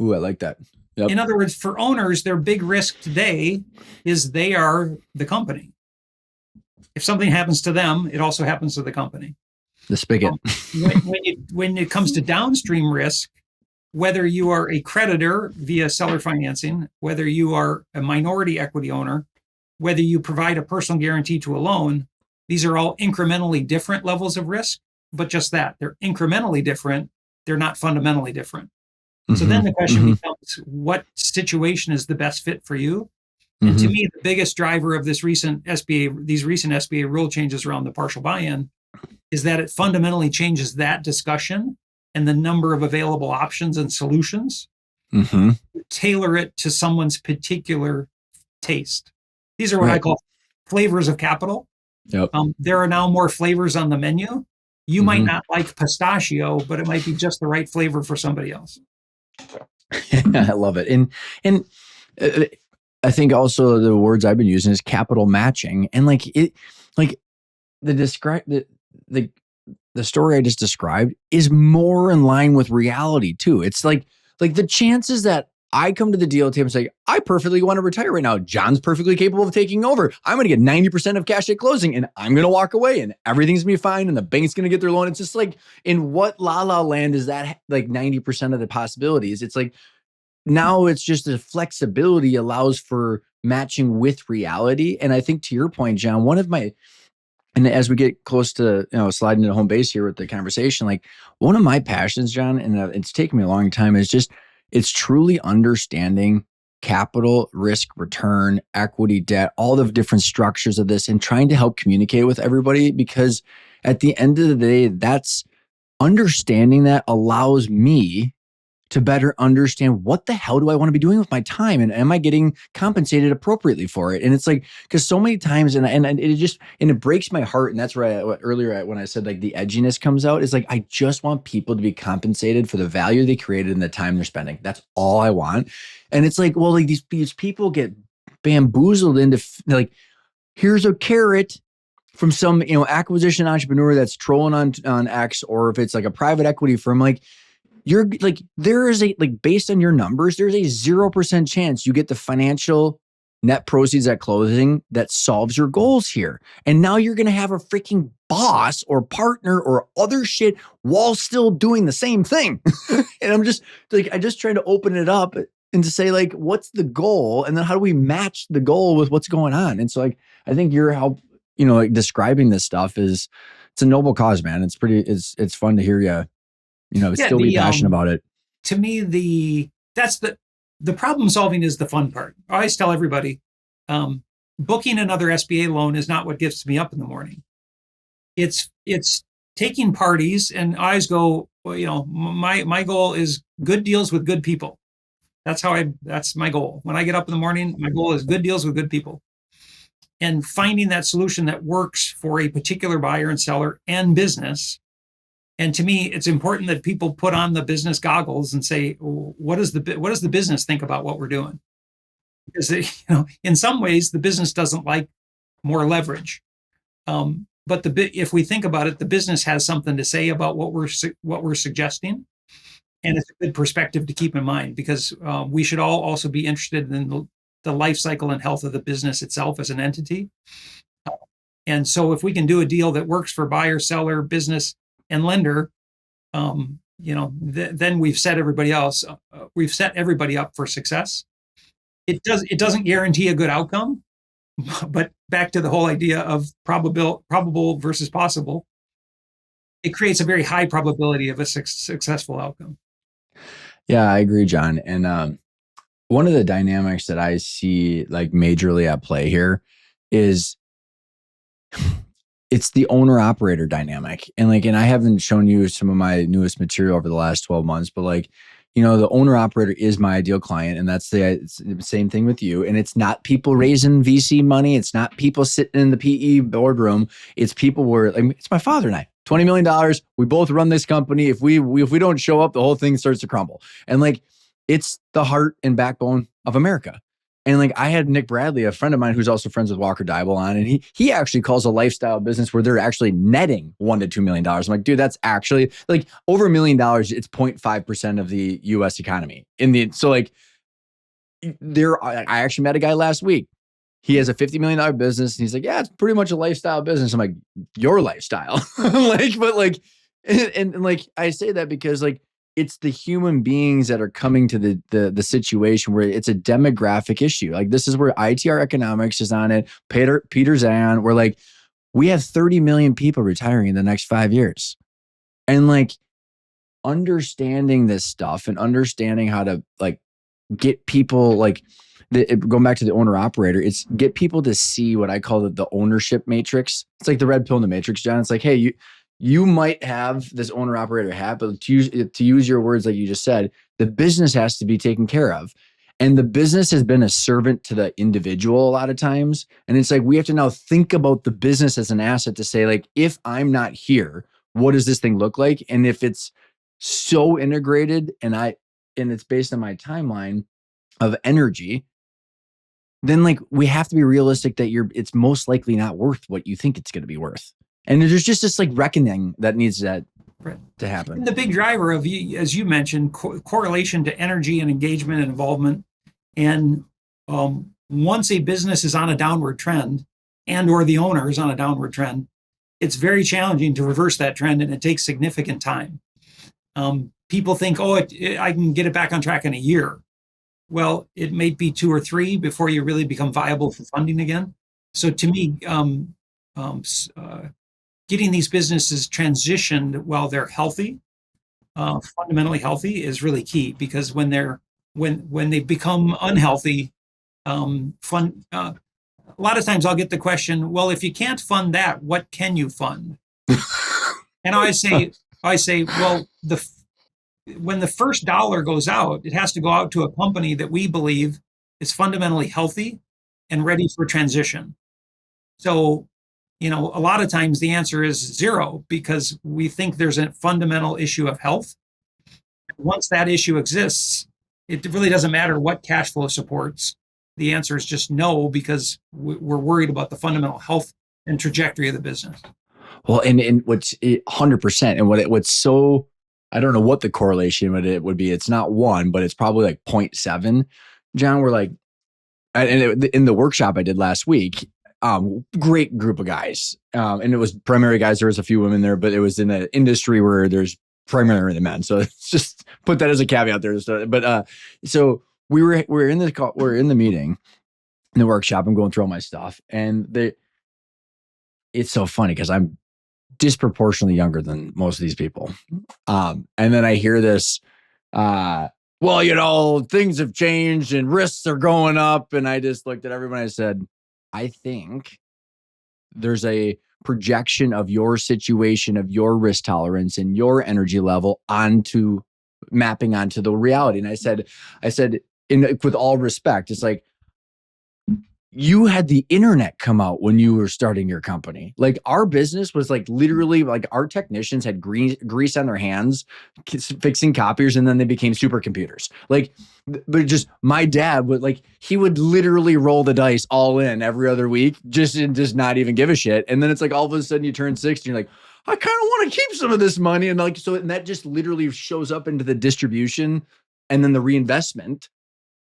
Ooh, I like that. Yep. In other words, for owners, their big risk today is they are the company. If something happens to them, it also happens to the company. The spigot. When it comes to downstream risk, whether you are a creditor via seller financing, whether you are a minority equity owner, whether you provide a personal guarantee to a loan, these are all incrementally different levels of risk, but just that. They're incrementally different. They're not fundamentally different. So then the question becomes, what situation is the best fit for you? And to me, the biggest driver of these recent SBA rule changes around the partial buy-in is that it fundamentally changes that discussion and the number of available options and solutions, tailor it to someone's particular taste. These are what I call flavors of capital. Yep. There are now more flavors on the menu. You might not like pistachio, but it might be just the right flavor for somebody else. I love it. And I think also the words I've been using is capital matching. And the story I just described is more in line with reality too. It's like the chances that I come to the deal table and say, I perfectly want to retire right now. John's perfectly capable of taking over. I'm going to get 90% of cash at closing and I'm going to walk away and everything's going to be fine and the bank's going to get their loan. It's just like, in what la la land is that like 90% of the possibilities? It's like, now it's just the flexibility allows for matching with reality. And I think to your point, John, and as we get close to, sliding into home base here with the conversation, like one of my passions, John, and it's taken me a long time, is just, it's truly understanding capital, risk, return, equity, debt, all the different structures of this and trying to help communicate with everybody, because at the end of the day, that's understanding that allows me to better understand what the hell do I want to be doing with my time, and am I getting compensated appropriately for it? And it's like, because so many times, and it breaks my heart, and that's where earlier when I said like the edginess comes out, is like I just want people to be compensated for the value they created and the time they're spending. That's all I want. And it's like, well, like these people get bamboozled into like, here's a carrot from some acquisition entrepreneur that's trolling on X, or if it's like a private equity firm, like. You're like, there is based on your numbers, there's a 0% chance you get the financial net proceeds at closing that solves your goals here. And now you're going to have a freaking boss or partner or other shit while still doing the same thing. And I'm just like, I just try to open it up and to say like, what's the goal? And then how do we match the goal with what's going on? And so like, I think your help, like describing this stuff it's a noble cause, man. It's fun to hear you. Still be passionate about it. To me, the problem solving is the fun part. I always tell everybody, booking another SBA loan is not what gets me up in the morning. It's taking parties, and I always go, my goal is good deals with good people. That's my goal. When I get up in the morning, my goal is good deals with good people. And finding that solution that works for a particular buyer and seller and business. And to me, it's important that people put on the business goggles and say, what does the business think about what we're doing? Because in some ways, the business doesn't like more leverage. But if we think about it, the business has something to say about what we're suggesting, and it's a good perspective to keep in mind, because we should all also be interested in the life cycle and health of the business itself as an entity. And so, if we can do a deal that works for buyer, seller, business, and lender, then we've set everybody else. We've set everybody up for success. It doesn't guarantee a good outcome, but back to the whole idea of probable versus possible, it creates a very high probability of a successful outcome. Yeah, I agree, John. And one of the dynamics that I see like majorly at play here is it's the owner operator dynamic. And I haven't shown you some of my newest material over the last 12 months, but the owner operator is my ideal client. And it's the same thing with you. And it's not people raising VC money. It's not people sitting in the PE boardroom. It's people it's my father and I, $20 million. We both run this company. If we don't show up, the whole thing starts to crumble. And it's the heart and backbone of America. And like I had Nick Bradley, a friend of mine who's also friends with Walker Dybel on, and he actually calls a lifestyle business where they're actually netting $1 to $2 million. I'm like, dude, that's actually like over $1 million. It's 0.5% of the US economy. So like I actually met a guy last week. He has a $50 million business. And he's like, yeah, it's pretty much a lifestyle business. I'm like, your lifestyle. And like, I say that because like, it's the human beings that are coming to the situation where it's a demographic issue. Like this is where ITR Economics is on it. Peter Zan, we're like, we have 30 million people retiring in the next 5 years. And like understanding this stuff and understanding how to like get people like going back to the owner operator, it's get people to see what I call the ownership matrix. It's like the red pill in the matrix, John. It's like, hey, you might have this owner operator hat, but to use your words, like you just said, the business has to be taken care of. And the business has been a servant to the individual a lot of times. And it's like, we have to now think about the business as an asset to say like, if I'm not here, what does this thing look like? And if it's so integrated and it's based on my timeline of energy, then like we have to be realistic that it's most likely not worth what you think it's going to be worth. And there's just this like reckoning that needs to happen. And the big driver of, as you mentioned, correlation to energy and engagement and involvement. And once a business is on a downward trend and or the owner is on a downward trend, it's very challenging to reverse that trend, and it takes significant time. People think, I can get it back on track in a year. Well, it may be 2 or 3 before you really become viable for funding again. So to me, getting these businesses transitioned while they're healthy, fundamentally healthy, is really key, because when they become unhealthy, a lot of times I'll get the question, well, if you can't fund that, what can you fund? And I say, well, when the first dollar goes out, it has to go out to a company that we believe is fundamentally healthy and ready for transition. So, a lot of times the answer is 0, because we think there's a fundamental issue of health. Once that issue exists, it really doesn't matter what cash flow supports. The answer is just no, because we're worried about the fundamental health and trajectory of the business. Well, and what's 100%, and what's so, I don't know what the correlation would be. It's not 1, but it's probably like 0.7. John, we're like, and in the workshop I did last week, great group of guys. And it was primary guys. There was a few women there, but it was in an industry where there's primarily the men. So it's just put that as a caveat there. But so we're in the meeting, in the workshop. I'm going through all my stuff, and it's so funny because I'm disproportionately younger than most of these people. And then I hear this, well, things have changed and risks are going up. And I just looked at everyone and I said, I think there's a projection of your situation, of your risk tolerance and your energy level mapping onto the reality. And I said, with all respect, it's like, you had the internet come out when you were starting your company. Like our business was like literally like our technicians had grease on their hands fixing copiers, and then they became supercomputers. Like, but just my dad he would literally roll the dice all in every other week, just not even give a shit. And then it's like all of a sudden you turn 60 and you're like, I kind of want to keep some of this money. And and that just literally shows up into the distribution and then the reinvestment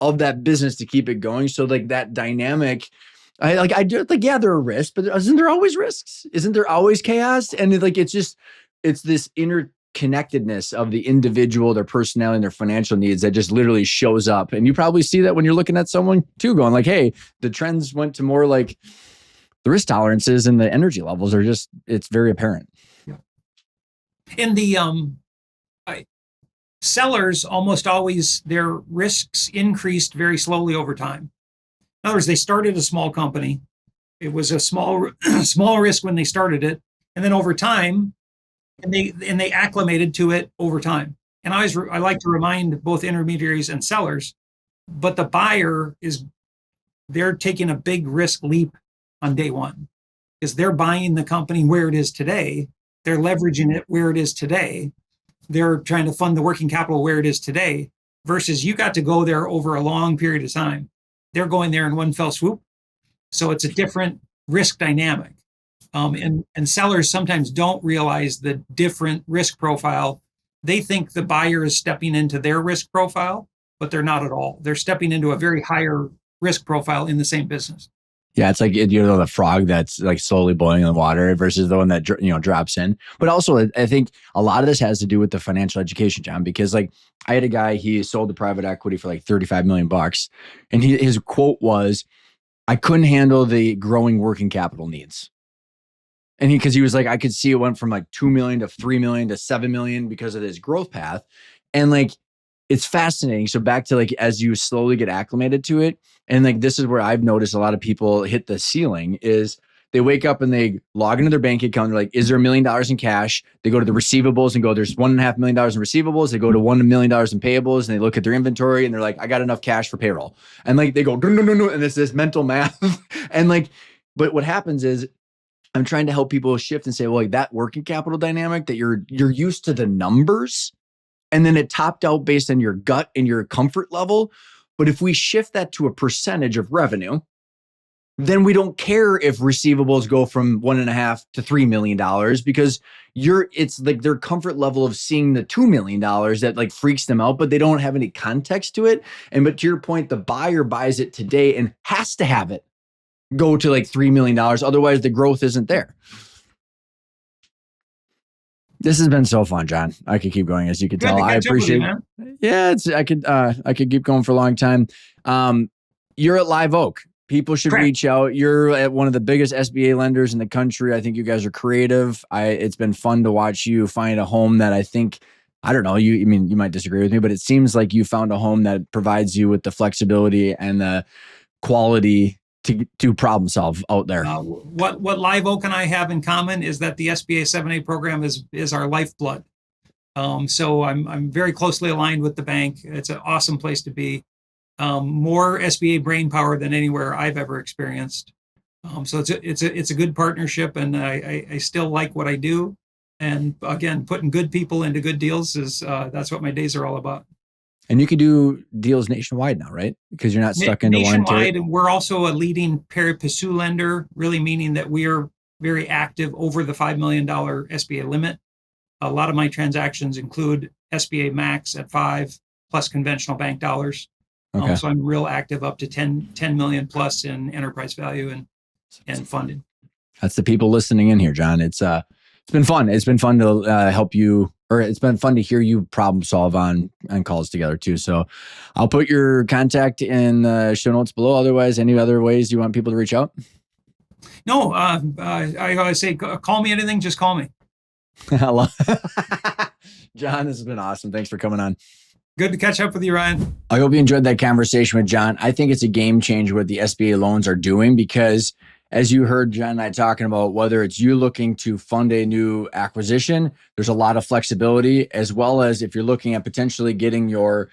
of that business to keep it going. So like that dynamic, yeah, there are risks, but isn't there always risks? Isn't there always chaos? And it's this interconnectedness of the individual, their personality, and their financial needs that just literally shows up. And you probably see that when you're looking at someone too, going like, hey, the trends went to more like the risk tolerances and the energy levels are it's very apparent. Yeah. And the, sellers, almost always, their risks increased very slowly over time. In other words, they started a small company. It was a small risk when they started it, and then over time, and they acclimated to it over time. And I like to remind both intermediaries and sellers, but the buyer they're taking a big risk leap on day one, because they're buying the company where it is today. They're leveraging it where it is today. They're trying to fund the working capital where it is today, versus you got to go there over a long period of time. they're going there in one fell swoop. So it's a different risk dynamic. And sellers sometimes don't realize the different risk profile. They think the buyer is stepping into their risk profile, but they're not at all. They're stepping into a very higher risk profile in the same business. Yeah, it's like, the frog that's like slowly boiling in the water versus the one that, drops in. But also, I think a lot of this has to do with the financial education, John, because like I had a guy, he sold to private equity for like 35 million bucks. And his quote was, I couldn't handle the growing working capital needs. And because he was like, I could see it went from like 2 million to 3 million to 7 million because of this growth path. And like, it's fascinating. So back to like, as you slowly get acclimated to it, and like, this is where I've noticed a lot of people hit the ceiling is they wake up and they log into their bank account. They're like, is there $1 million in cash? They go to the receivables and go, there's $1.5 million in receivables. They go to $1 million in payables and they look at their inventory and they're like, I got enough cash for payroll. And like, they go, no. And it's this mental math. And like, but what happens is I'm trying to help people shift and say, well, like that working capital dynamic that you're used to the numbers and then it topped out based on your gut and your comfort level. But if we shift that to a percentage of revenue, then we don't care if receivables go from $1.5 to $3 million because it's like their comfort level of seeing the $2 million that like freaks them out, but they don't have any context to it. But to your point, the buyer buys it today and has to have it go to like $3 million. Otherwise the growth isn't there. This has been so fun, John. I could keep going, as you can tell. I appreciate it. Yeah, I could keep going for a long time. You're at Live Oak. People should reach out. You're at one of the biggest SBA lenders in the country. I think you guys are creative. It's been fun to watch you find a home that I think, I don't know, you might disagree with me, but it seems like you found a home that provides you with the flexibility and the quality to problem solve out there. What Live Oak and I have in common is that the SBA 7(a) program is our lifeblood. So I'm very closely aligned with the bank. It's an awesome place to be. More SBA brain power than anywhere I've ever experienced. So it's a good partnership, and I still like what I do. And again, putting good people into good deals is that's what my days are all about. And you can do deals nationwide now, right? Because you're not stuck into one territory. And we're also a leading pari passu lender, really meaning that we are very active over the $5 million SBA limit. A lot of my transactions include SBA max at 5 plus conventional bank dollars. Okay. So I'm real active up to 10 million plus in enterprise value and funding. That's the people listening in here, John. It's been fun. It's been fun to help you, or it's been fun to hear you problem solve on calls together too. So I'll put your contact in the show notes below. Otherwise, any other ways you want people to reach out? No, I always say, call me anything, just call me. John, this has been awesome. Thanks for coming on. Good to catch up with you, Ryan. I hope you enjoyed that conversation with John. I think it's a game changer what the SBA loans are doing, because as you heard John and I talking about, whether it's you looking to fund a new acquisition, there's a lot of flexibility, as well as if you're looking at potentially getting your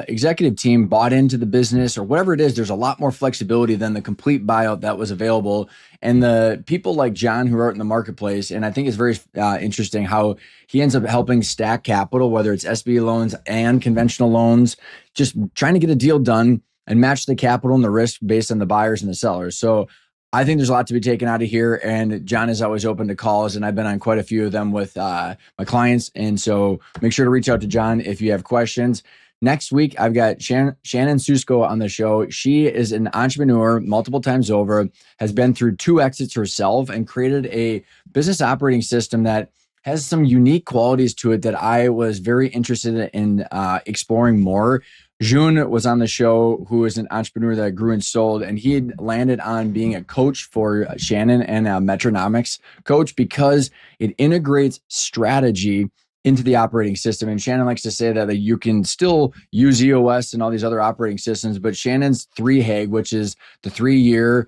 executive team bought into the business or whatever it is, there's a lot more flexibility than the complete buyout that was available. And the people like John who are out in the marketplace, and I think it's very interesting how he ends up helping stack capital, whether it's SBA loans and conventional loans, just trying to get a deal done and match the capital and the risk based on the buyers and the sellers. So I think there's a lot to be taken out of here, and John is always open to calls, and I've been on quite a few of them with my clients. And so make sure to reach out to John if you have questions. Next week, I've got Shannon Susko on the show. She is an entrepreneur multiple times over, has been through 2 exits herself, and created a business operating system that has some unique qualities to it that I was very interested in exploring more. June was on the show, who is an entrepreneur that grew and sold, and he had landed on being a coach for Shannon and a metronomics coach because it integrates strategy into the operating system. And Shannon likes to say that you can still use EOS and all these other operating systems, but Shannon's 3HAG, which is the 3-year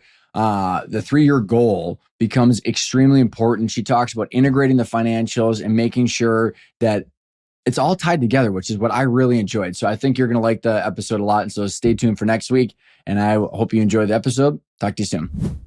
goal, becomes extremely important. She talks about integrating the financials and making sure that it's all tied together, which is what I really enjoyed. So I think you're going to like the episode a lot. And so stay tuned for next week. And I hope you enjoy the episode. Talk to you soon.